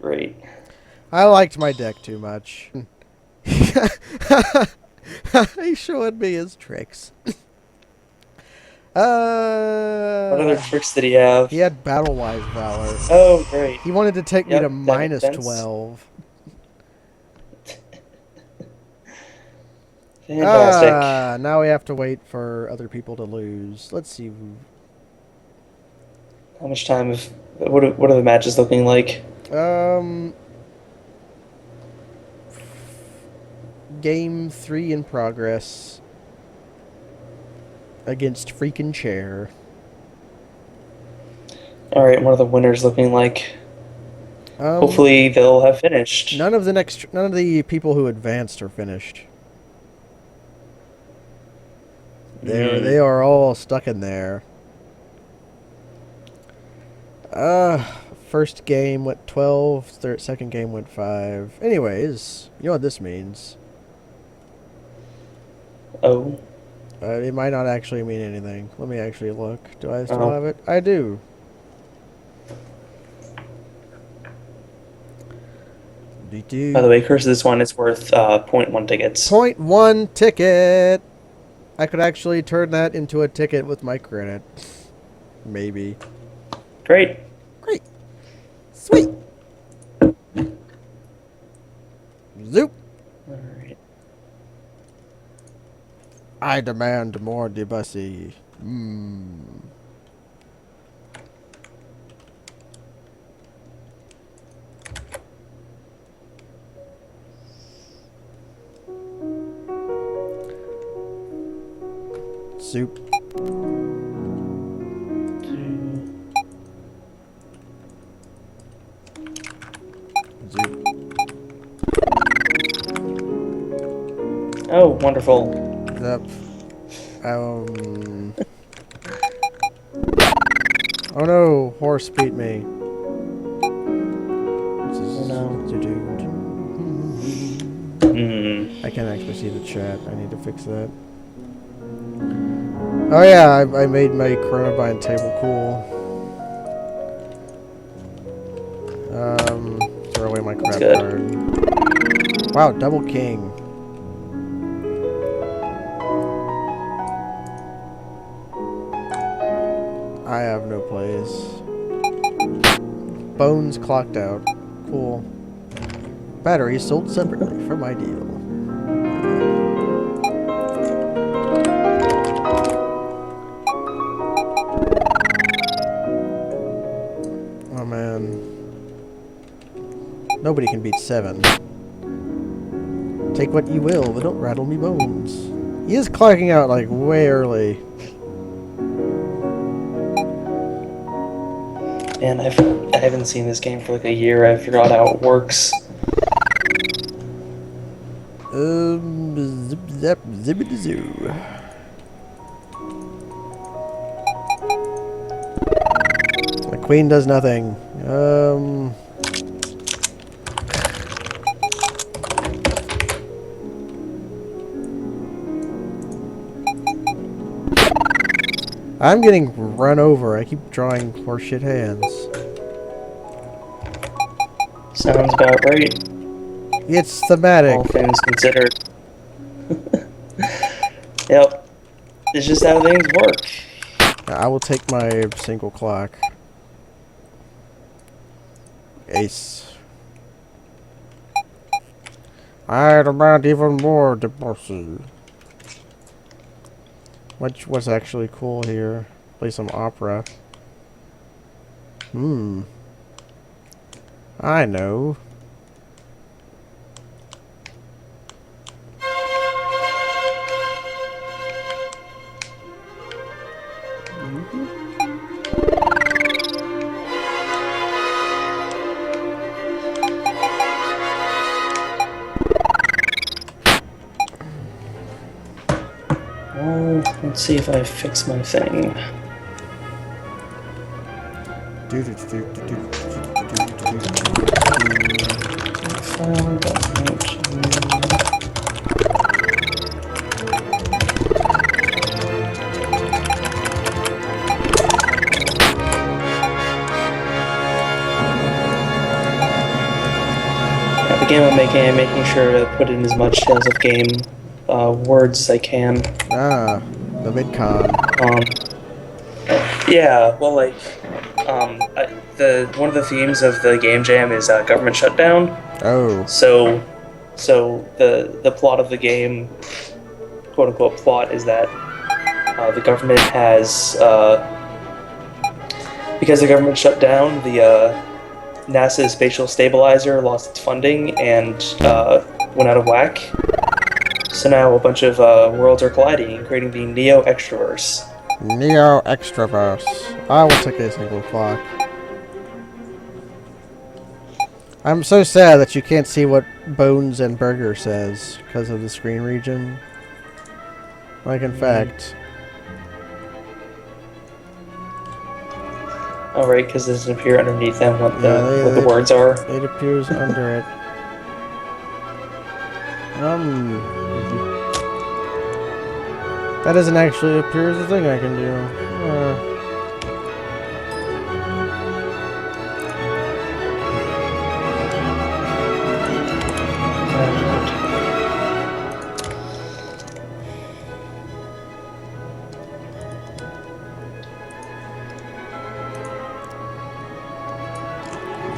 Great. I liked my deck too much. He showed me his tricks. What other tricks did he have? He had Battle-Wise Valor. Oh, great. He wanted to take me to That makes sense. -12. Fantastic. Now we have to wait for other people to lose. Let's see who. How much time? What are the matches looking like? Game 3 in progress against freaking Chair. All right, what are the winners looking like? Hopefully they'll have finished. None of the people who advanced are finished. They are all stuck in there. First game went 12, second game went 5. Anyways, you know what this means. Oh. It might not actually mean anything. Let me actually look. Do I still have it? I do. By the way, Curse of this one is worth 0.1 tickets. 0.1 ticket! I could actually turn that into a ticket with my credit. Maybe. Great. Great. Sweet. Zoop. Alright. I demand more Debussy. Soup. Zoop. Oh, wonderful. Zap. Oh no, horse beat me. Oh no. I can't actually see the chat. I need to fix that. Oh yeah, I made my Chronobind table cool. Throw away my crap card. Wow, double king. I have no plays. Bones clocked out. Cool. Batteries sold separately for my deal. Oh man. Nobody can beat 7. Take what you will, but don't rattle me bones. He is clocking out like way early. Man, I haven't seen this game for like a year. I forgot how it works. Zip zap zippity zoo. The queen does nothing. I'm getting run over. I keep drawing horseshit hands. Sounds about right. It's thematic. All things considered. Yep. It's just how things work. I will take my single clock. Ace. I demand even more Debussy. What's actually cool here? Play some opera. I know. Well, let's see if I fix my thing. The game I'm making sure to put in as much Tales of Game words as I can. Ah, the VidCon. Yeah, well, like, one of the themes of the game jam is government shutdown. Oh. So the plot of the game, quote unquote plot, is that the government has because the government shut down, the NASA's spatial stabilizer lost its funding and went out of whack. So now a bunch of worlds are colliding, creating the Neo Extraverse. Neo Extraverse. I will take a single clock. I'm so sad that you can't see what Bones and Burger says because of the screen region. Like, in fact. Oh, right, because it doesn't appear underneath them what the words are. It appears under it. That doesn't actually appear as a thing I can do.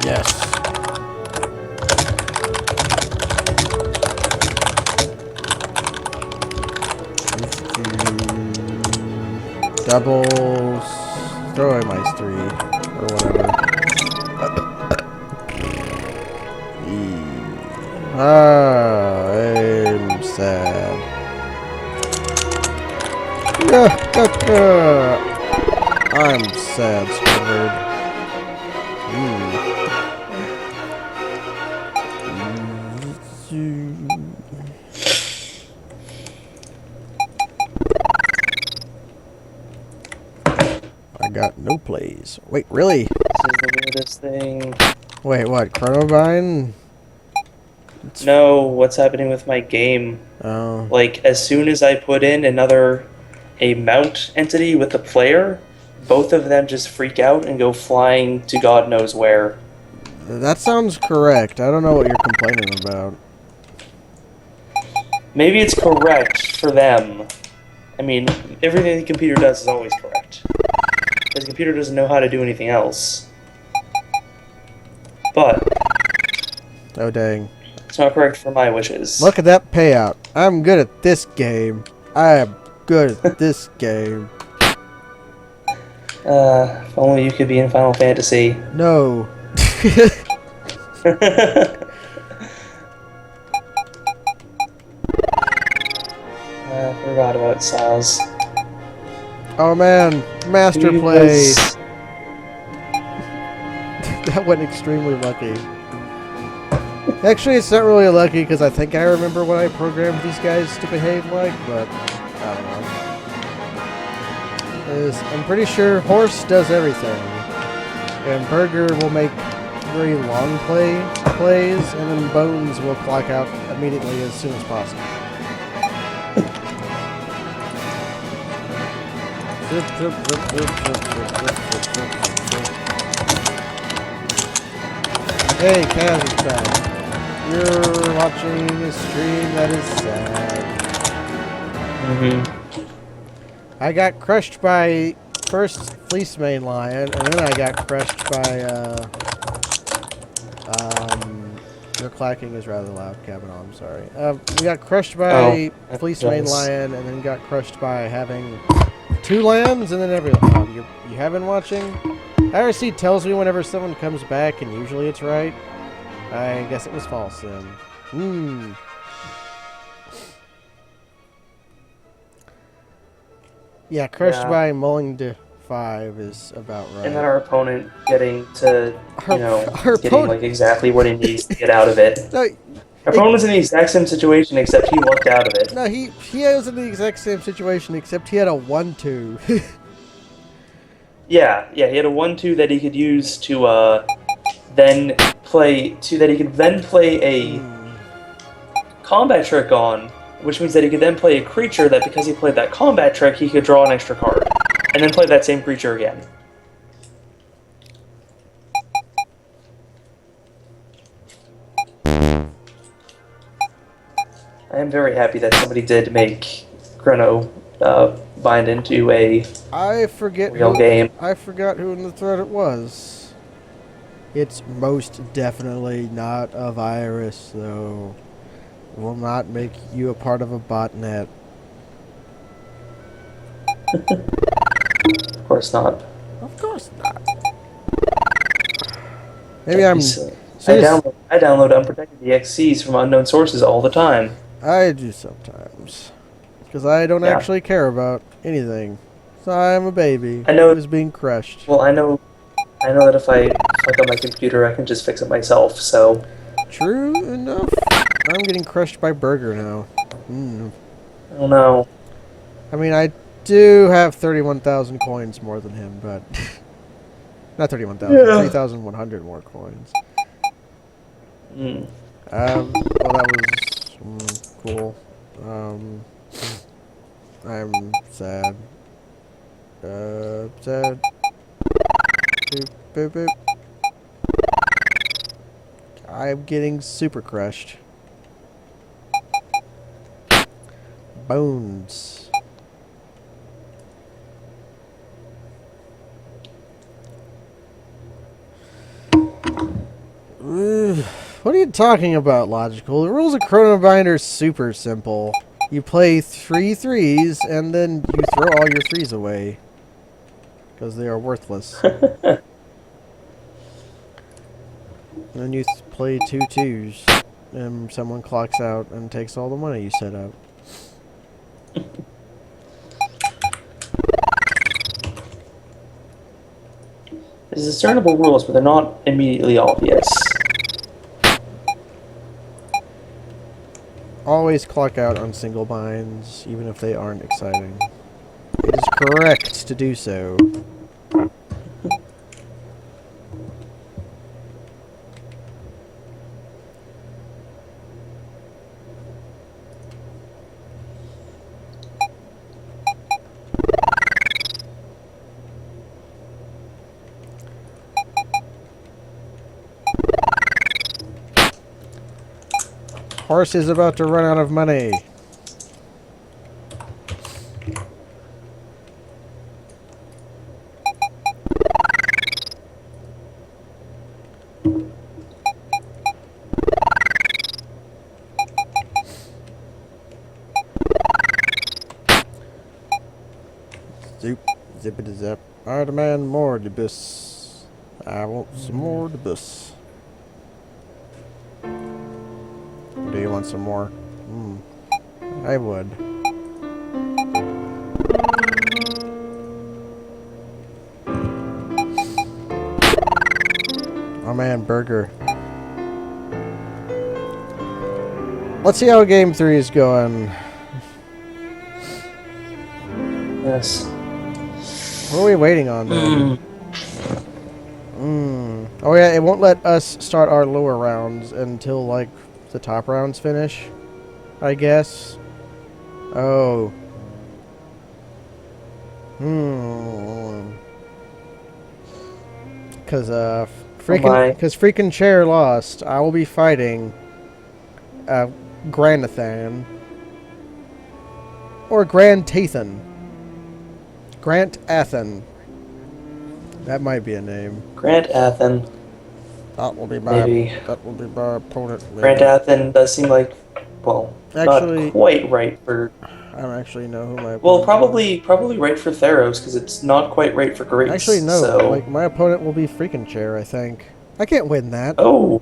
Yes. Doubles. Throw away my 3 or whatever. I'm sad. I'm sad, Squidward. I got no plays. Wait, really? This is the weirdest thing. Wait, what? Chronobine? No, what's happening with my game? Oh. Like, as soon as I put in a mount entity with a player, both of them just freak out and go flying to God knows where. That sounds correct. I don't know what you're complaining about. Maybe it's correct for them. I mean, everything the computer does is always correct. Because the computer doesn't know how to do anything else. But Oh, dang. it's not correct for my wishes. Look at that payout. I'm good at this game. I am good at this game. If only you could be in Final Fantasy. No. I forgot about Saz. Oh man, master play. That went extremely lucky. Actually, it's not really lucky because I think I remember what I programmed these guys to behave like, but I don't know. I'm pretty sure Horse does everything, and Burger will make very long plays, and then Bones will clock out immediately as soon as possible. Hey, Kaz is back. You're watching a stream that is sad. I got crushed by first Fleece Main Lion, and then I got crushed by, your clacking is rather loud, Kavanaugh, I'm sorry. We got crushed by Fleece Main Lion, and then got crushed by having 2 lands, and then everything. You have been watching? IRC tells me whenever someone comes back, and usually it's right. I guess it was false then. Yeah, crushed by mulling to 5 is about right. And then our opponent getting to, getting like exactly what he needs to get out of it. No, Everyone was in the exact same situation except he lucked out of it. No, he was in the exact same situation except he had a 1/2. Yeah, he had a 1/2 that he could use to then play a combat trick on, which means that he could then play a creature that because he played that combat trick, he could draw an extra card, and then play that same creature again. I am very happy that somebody did make Chrono bind into a real game. I forgot who in the thread it was. It's most definitely not a virus, though. It will not make you a part of a botnet. Of course not. Of course not. Maybe I download unprotected EXCs from unknown sources all the time. I do sometimes. Because I don't actually care about anything. So I'm a baby. I know who's being crushed. Well, I know that if I fuck up my computer, I can just fix it myself, so... True enough. I'm getting crushed by Burger now. Oh no. I mean, I do have 31,000 coins more than him, but... not 31,000, 3,100 more coins. Well, that was cool. I'm sad. Sad. Boop, boop, boop. I'm getting super crushed. Bones. What are you talking about, Logical? The rules of Chrono Binder are super simple. You play 3 threes, and then you throw all your threes away. Because they are worthless. And then you play 2 twos, and someone clocks out and takes all the money you set up. There's discernible rules, but they're not immediately obvious. Always clock out on single binds, even if they aren't exciting. It is correct to do so. Horse is about to run out of money. Zoop, zippity zap. I demand more debus. I want some more debus. Do you want some more? I would. Oh man, Burger. Let's see how game 3 is going. Yes. What are we waiting on then? Oh yeah, it won't let us start our lower rounds until like the top rounds finish, I guess. Oh. Cause freaking Chair lost. I will be fighting Granathan or Grand Tathan. Grant Athen. That might be a name. Grant Athen. That will be Maybe. That will be my opponent. Maybe. Grant Athen does seem like, well, actually, not quite right for... I don't actually know who my opponent Well, probably right for Theros, because it's not quite right for Greece. Actually, no. So... Like, my opponent will be freaking Chair, I think. I can't win that. Oh.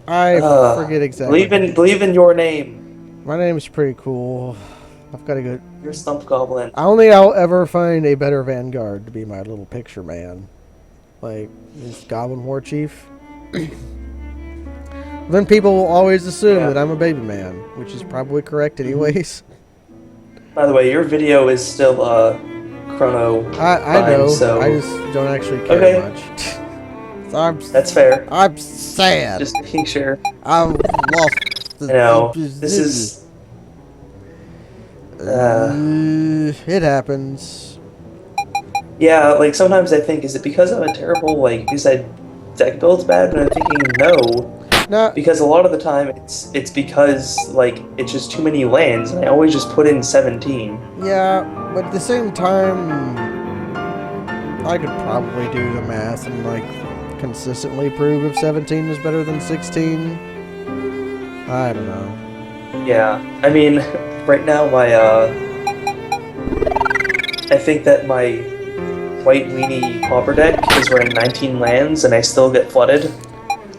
I forget exactly. Believe in your name. My name's pretty cool. I've got a good... You're Stump Goblin. I'll ever find a better Vanguard to be my little picture man. Like, this Goblin War Chief. Then people will always assume that I'm a baby man, which is probably correct anyways. By the way, your video is still chrono. I know. So I just don't actually care much. So that's fair. I'm sad. Just making sure. I've lost. I know. This is. It happens. Yeah, like sometimes I think, is it because I'm a terrible because I deck build's bad? And I'm thinking no. Because a lot of the time it's because it's just too many lands, and I always just put in 17. Yeah, but at the same time, I could probably do the math and consistently prove if 17 is better than 16. I don't know. Yeah, I mean, right now I think that my white weenie pauper deck is running 19 lands, and I still get flooded.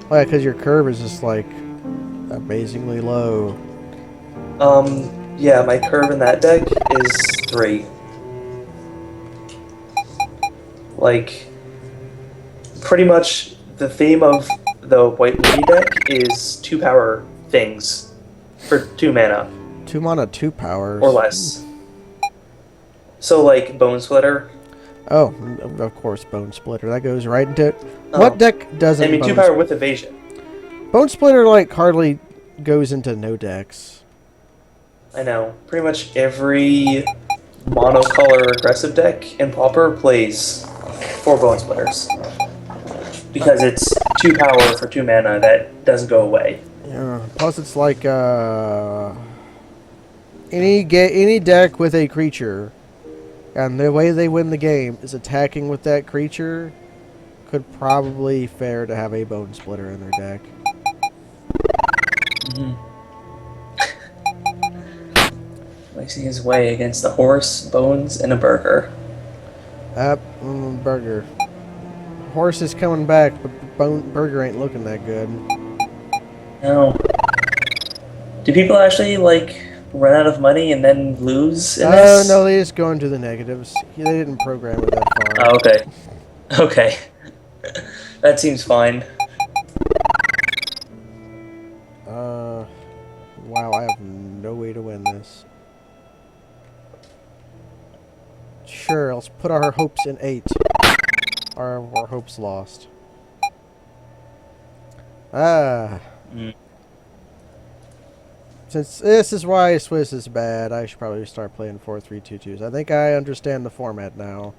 Oh yeah, because your curve is just amazingly low. Yeah, my curve in that deck is 3. Pretty much the theme of the white weenie deck is 2 power things for 2 mana. 2 mana, 2 powers. Or less. So Bone Splitter. Oh, of course, Bone Splitter. That goes right into it. What deck doesn't? I mean, 2 power with evasion. Bone Splitter hardly goes into no decks. I know. Pretty much every monocolor aggressive deck in Pauper plays 4 Bone Splitters. Because it's 2 power for 2 mana that doesn't go away. Yeah. Plus, it's any deck with a creature, and the way they win the game is attacking with that creature, could probably fare to have a Bone Splitter in their deck. Wasting his way against the horse, bones, and a burger. Burger. Horse is coming back, but burger ain't looking that good. No. Do people actually run out of money and then lose in this? No, they just go into the negatives. They didn't program it that far. Oh, okay. Okay. That seems fine. Wow, I have no way to win this. Sure, let's put our hopes in 8. Our hopes lost. Since this is why Swiss is bad, I should probably start playing 4-3-2-2s. I think I understand the format now.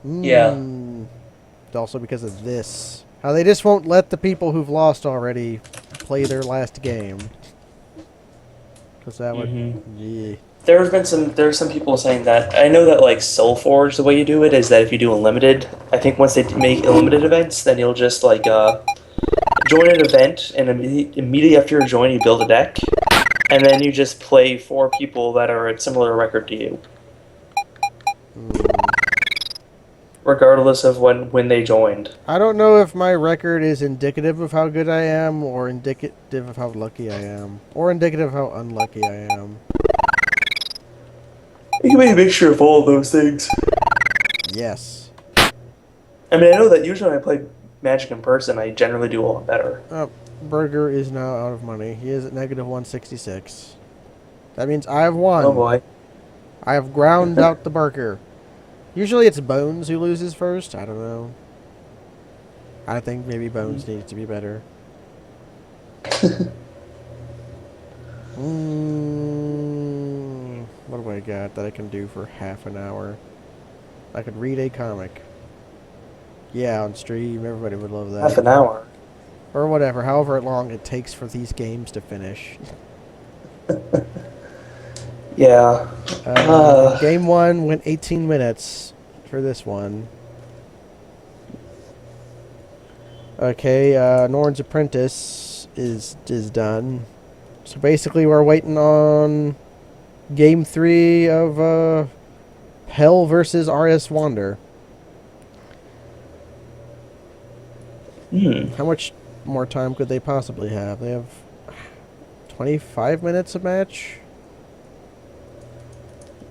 Yeah. Also because of this. How they just won't let the people who've lost already play their last game. Because that would... Yeah. There's some people saying that. I know that Soulforge, the way you do it is that if you do unlimited, I think once they make unlimited events, then you'll just join an event, and immediately after you join, you build a deck, and then you just play 4 people that are at similar record to you, regardless of when they joined. I don't know if my record is indicative of how good I am, or indicative of how lucky I am, or indicative of how unlucky I am. It can be a mixture of all of those things. Yes. I mean, I know that usually when I play Magic in person, I generally do a lot better. Burger is now out of money. He is at negative 166. That means I have won. Oh boy. I have ground out the Burger. Usually it's Bones who loses first. I don't know. I think maybe Bones needs to be better. What do I got that I can do for half an hour? I could read a comic. Yeah, on stream, everybody would love that. Half an hour. Or whatever, however long it takes for these games to finish. Yeah. Game 1 went 18 minutes for this one. Okay, Norn's Apprentice is done. So basically we're waiting on Game 3 of Hell versus RS Wander. How much more time could they possibly have? They have 25 minutes a match?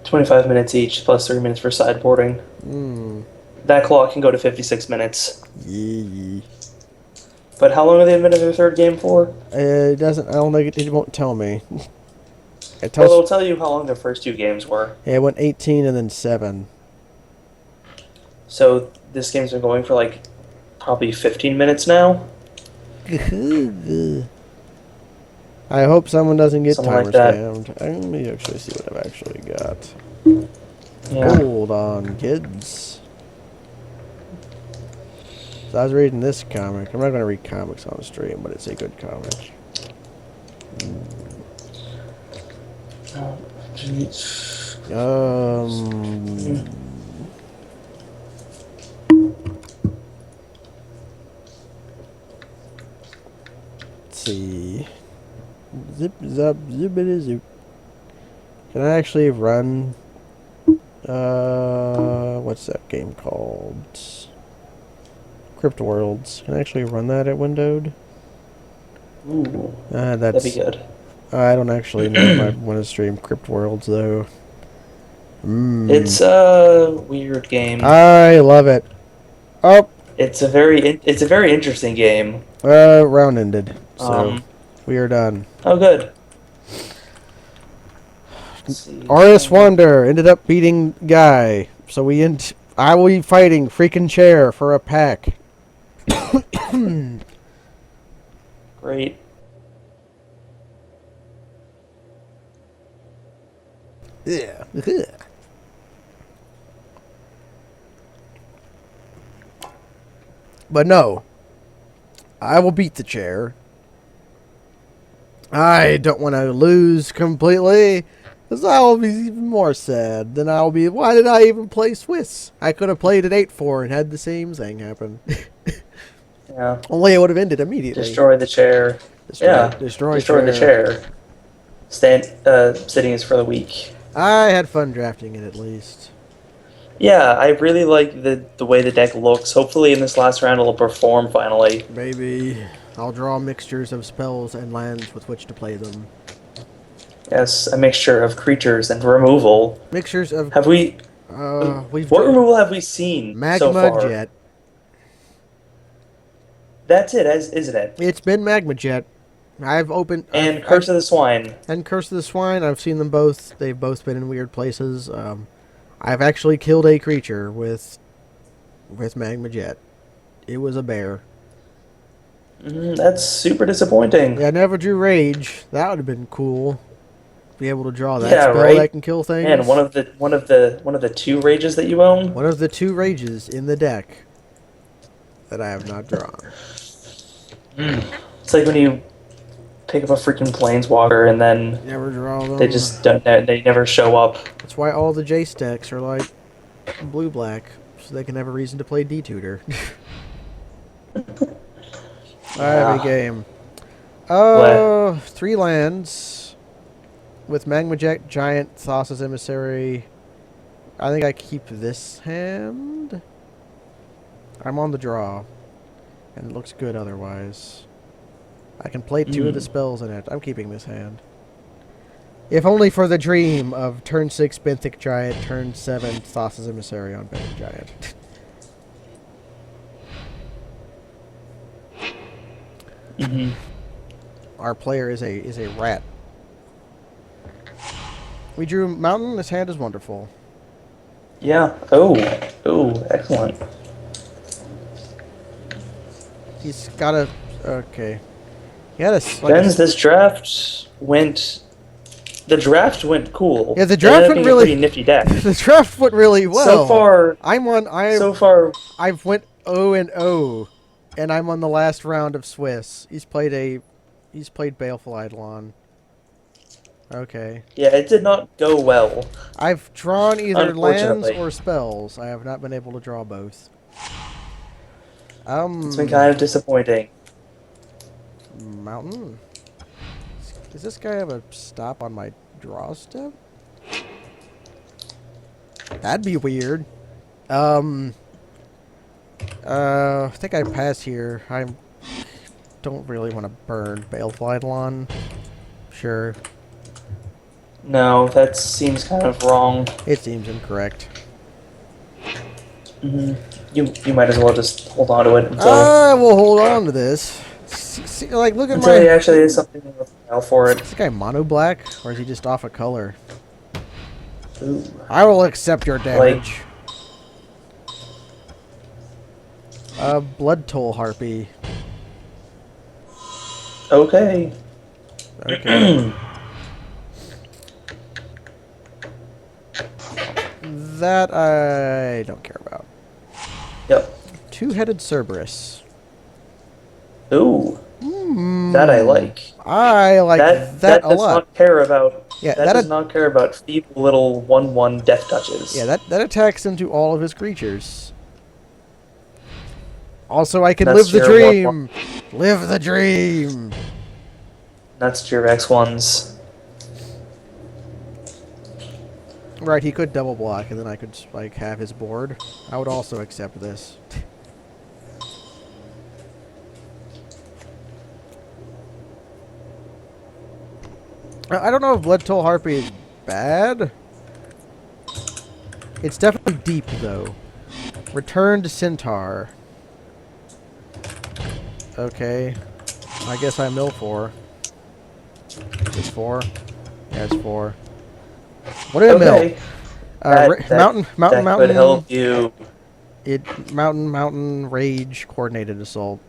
25 minutes each, plus 3 minutes for sideboarding. That clock can go to 56 minutes. Yeah. But how long have they invented their third game for? It doesn't. I don't think it won't tell me. It Well, tells. it'll tell you how long their first 2 games were. Yeah, it went 18 and then 7. So this game's been going for like probably 15 minutes now. I hope someone doesn't get Something timer like that. scammed. Let me actually see what I've actually got. Yeah. Hold on, kids. So I was reading this comic. I'm not going to read comics on the stream, but it's a good comic. Oh, jeez. Let's see. Zip, zap, zippity, zoop. Can I actually run... what's that game called? Crypt Worlds. Can I actually run that at windowed? Ooh, That's, that'd be good. I don't actually know if I want to stream Crypt Worlds, though. It's a weird game. I love it. Oh! It's a very interesting game. Round ended. So, we are done. Oh, good. Artist Wonder ended up beating Guy. So I will be fighting freaking Chair for a pack. Great. Yeah. But no. I will beat the Chair. I don't want to lose completely. Because I will be even more sad. Then I'll be, why did I even play Swiss? I could have played at 8-4 and had the same thing happen. Yeah. Only it would have ended immediately. Destroy the chair. Destroy the chair. Sitting is for the weak. I had fun drafting it at least. Yeah, I really like the way the deck looks. Hopefully in this last round it'll perform finally. Maybe I'll draw mixtures of spells and lands with which to play them. Yes, a mixture of creatures and removal. Mixtures of... Have we... what removal have we seen so far? Magma Jet. That's it, isn't it? It's been Magma Jet. I've opened... And Curse of the Swine. And Curse of the Swine. I've seen them both. They've both been in weird places. I've actually killed a creature with Magma Jet. It was a bear. That's super disappointing. Yeah, I never drew Rage. That would have been cool. Be able to draw that spell right? that can kill things. And one of the 2 rages that you own. One of the 2 Rages in the deck that I have not drawn. It's like when you pick up a freaking planeswalker and then never draw them. They just don't. They never show up. That's why all the Jace decks are like blue-black, so they can have a reason to play D-Tutor. I have a game. 3 lands with Magma Jet, Giant, Thassa's Emissary. I think I keep this hand. I'm on the draw, and it looks good otherwise. I can play 2 of the spells in it. I'm keeping this hand. If only for the dream of turn 6 Benthic Giant, turn 7 Thassa's Emissary on Benthic Giant. Our player is a rat. We drew Mountain. This hand is wonderful. Yeah. Oh, excellent. He's got a... Okay. He had a... Ben's, this draft went... The draft went cool. Yeah, the draft went really... A pretty nifty deck. The draft went really well. So far... I've went 0-0, and I'm on the last round of Swiss. He's played Baleful Eidolon. Okay. Yeah, it did not go well. I've drawn either lands or spells. I have not been able to draw both. It's been kind of disappointing. Mountain? Does this guy have a stop on my draw step? That'd be weird. I think I pass here. I don't really want to burn Baleful Eidolon. Sure. No, that seems kind of wrong. It seems incorrect. You might as well just hold on to it until... I will hold on to this. See, like, look at Until he my... actually is something now for it. Is this guy mono black, or is he just off a color? Ooh. I will accept your damage. Blood Toll Harpy. Okay. Okay. That I don't care about. Yep. Two-headed Cerberus. Ooh. That I like. I like that a does lot. Not care about. Yeah, that does not care about feeble little 1/1 death touches. Yeah, that attacks into all of his creatures. Also, I can That's live the your dream. Live the dream. That's your X1s. Right, he could double block, and then I could like have his board. I would also accept this. I don't know if Blood Toll Harpy is bad. It's definitely deep, though. Returned Centaur. Okay. I guess I mill 4. It's 4. Yeah, it's 4. What did I mill? Mountain. Could help you. Mountain, Rage, Coordinated Assault.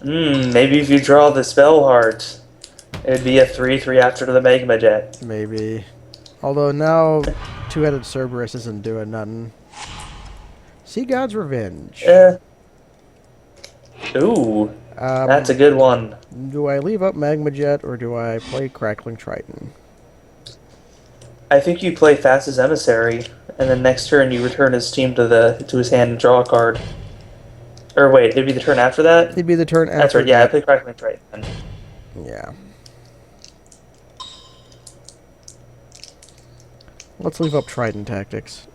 Maybe if you draw the Spell Heart, it'd be a 3/3 after the Magma Jet. Maybe. Although now, Two-Headed Cerberus isn't doing nothing. Sea God's Revenge. Ooh. That's a good one. Do I leave up Magma Jet, or do I play Crackling Triton? I think you play Fastest Emissary, and then next turn you return his team to his hand and draw a card. Or wait, it'd be the turn after that? It'd be the turn after. That's right. Yeah, I play Crackling Triton. Then. Yeah. Let's leave up Triton Tactics.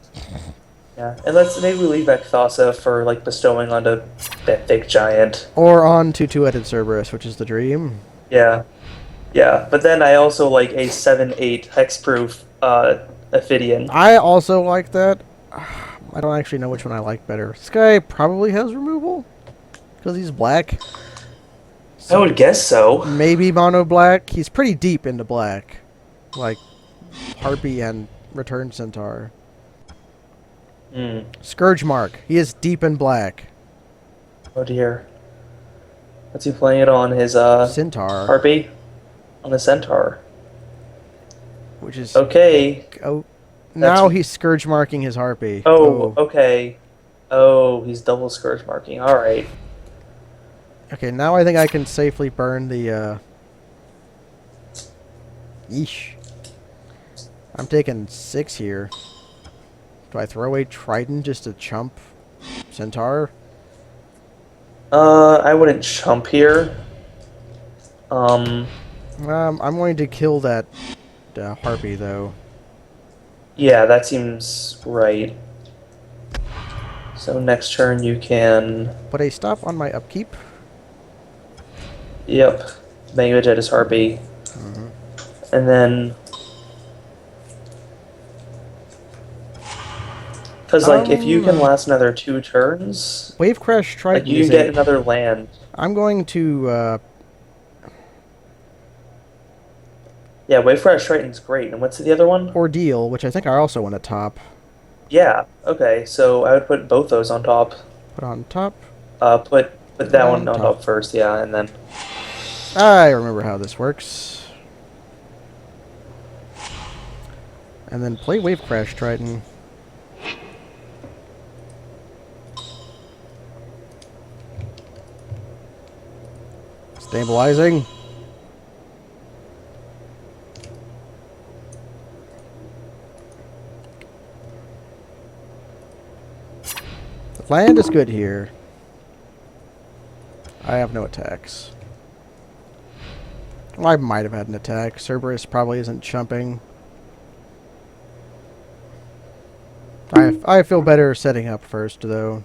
Yeah, and maybe we leave back Thassa for like bestowing onto that big giant. Or on to Two-Headed Cerberus, which is the dream. Yeah. Yeah, but then I also like a 7/8 hexproof Ophidian. I also like that. I don't actually know which one I like better. This guy probably has removal because he's black. So I would guess so. Maybe mono black. He's pretty deep into black, like Harpy and Return Centaur. Scourge Mark. He is deep in black. Oh dear. What's he playing it on? His Centaur. Harpy? On the Centaur. Which is okay. Oh, now he's Scourge Marking his Harpy. Oh, okay. Oh, he's double Scourge Marking. All right. Okay, now I think I can safely burn the. Yeesh. I'm taking 6 here. Do I throw away Triton just to chump Centaur? I wouldn't chump here. I'm going to kill that Harpy, though. Yeah, that seems right. So next turn you can... Put a stop on my upkeep. Yep. Magma Jet is Harpy. And then... Because, like, if you can last another 2 turns... Wave Crash Triton. Like, you can get another land. I'm going to... Yeah, Wave Crash Triton's great. And what's the other one? Ordeal, which I think I also want to top. Yeah, okay. So I would put both those on top. Put on top? Put that one on top first, yeah, and then... I remember how this works. And then play Wave Crash Triton. Stabilizing. The land is good here. I have no attacks. Well, I might have had an attack. Cerberus probably isn't chumping. I feel better setting up first, though.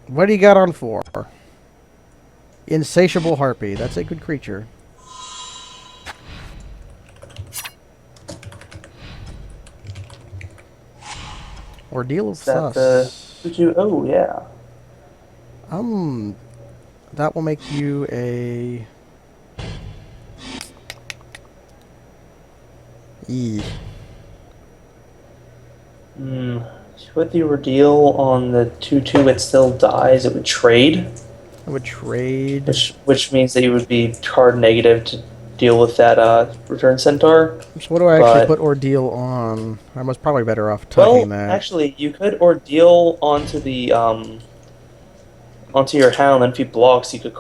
What do you got on 4? Insatiable Harpy. That's a good creature. Ordeal of Is that Sus. the 2/2? Oh, yeah. That will make you a... E. With the ordeal on the 2/2, it still dies. It would trade. I would trade. Which means that you would be card negative to deal with that return centaur. So what do I actually put Ordeal on? I was probably better off tucking that. Actually, you could Ordeal onto the onto your hound, and if he blocks, you could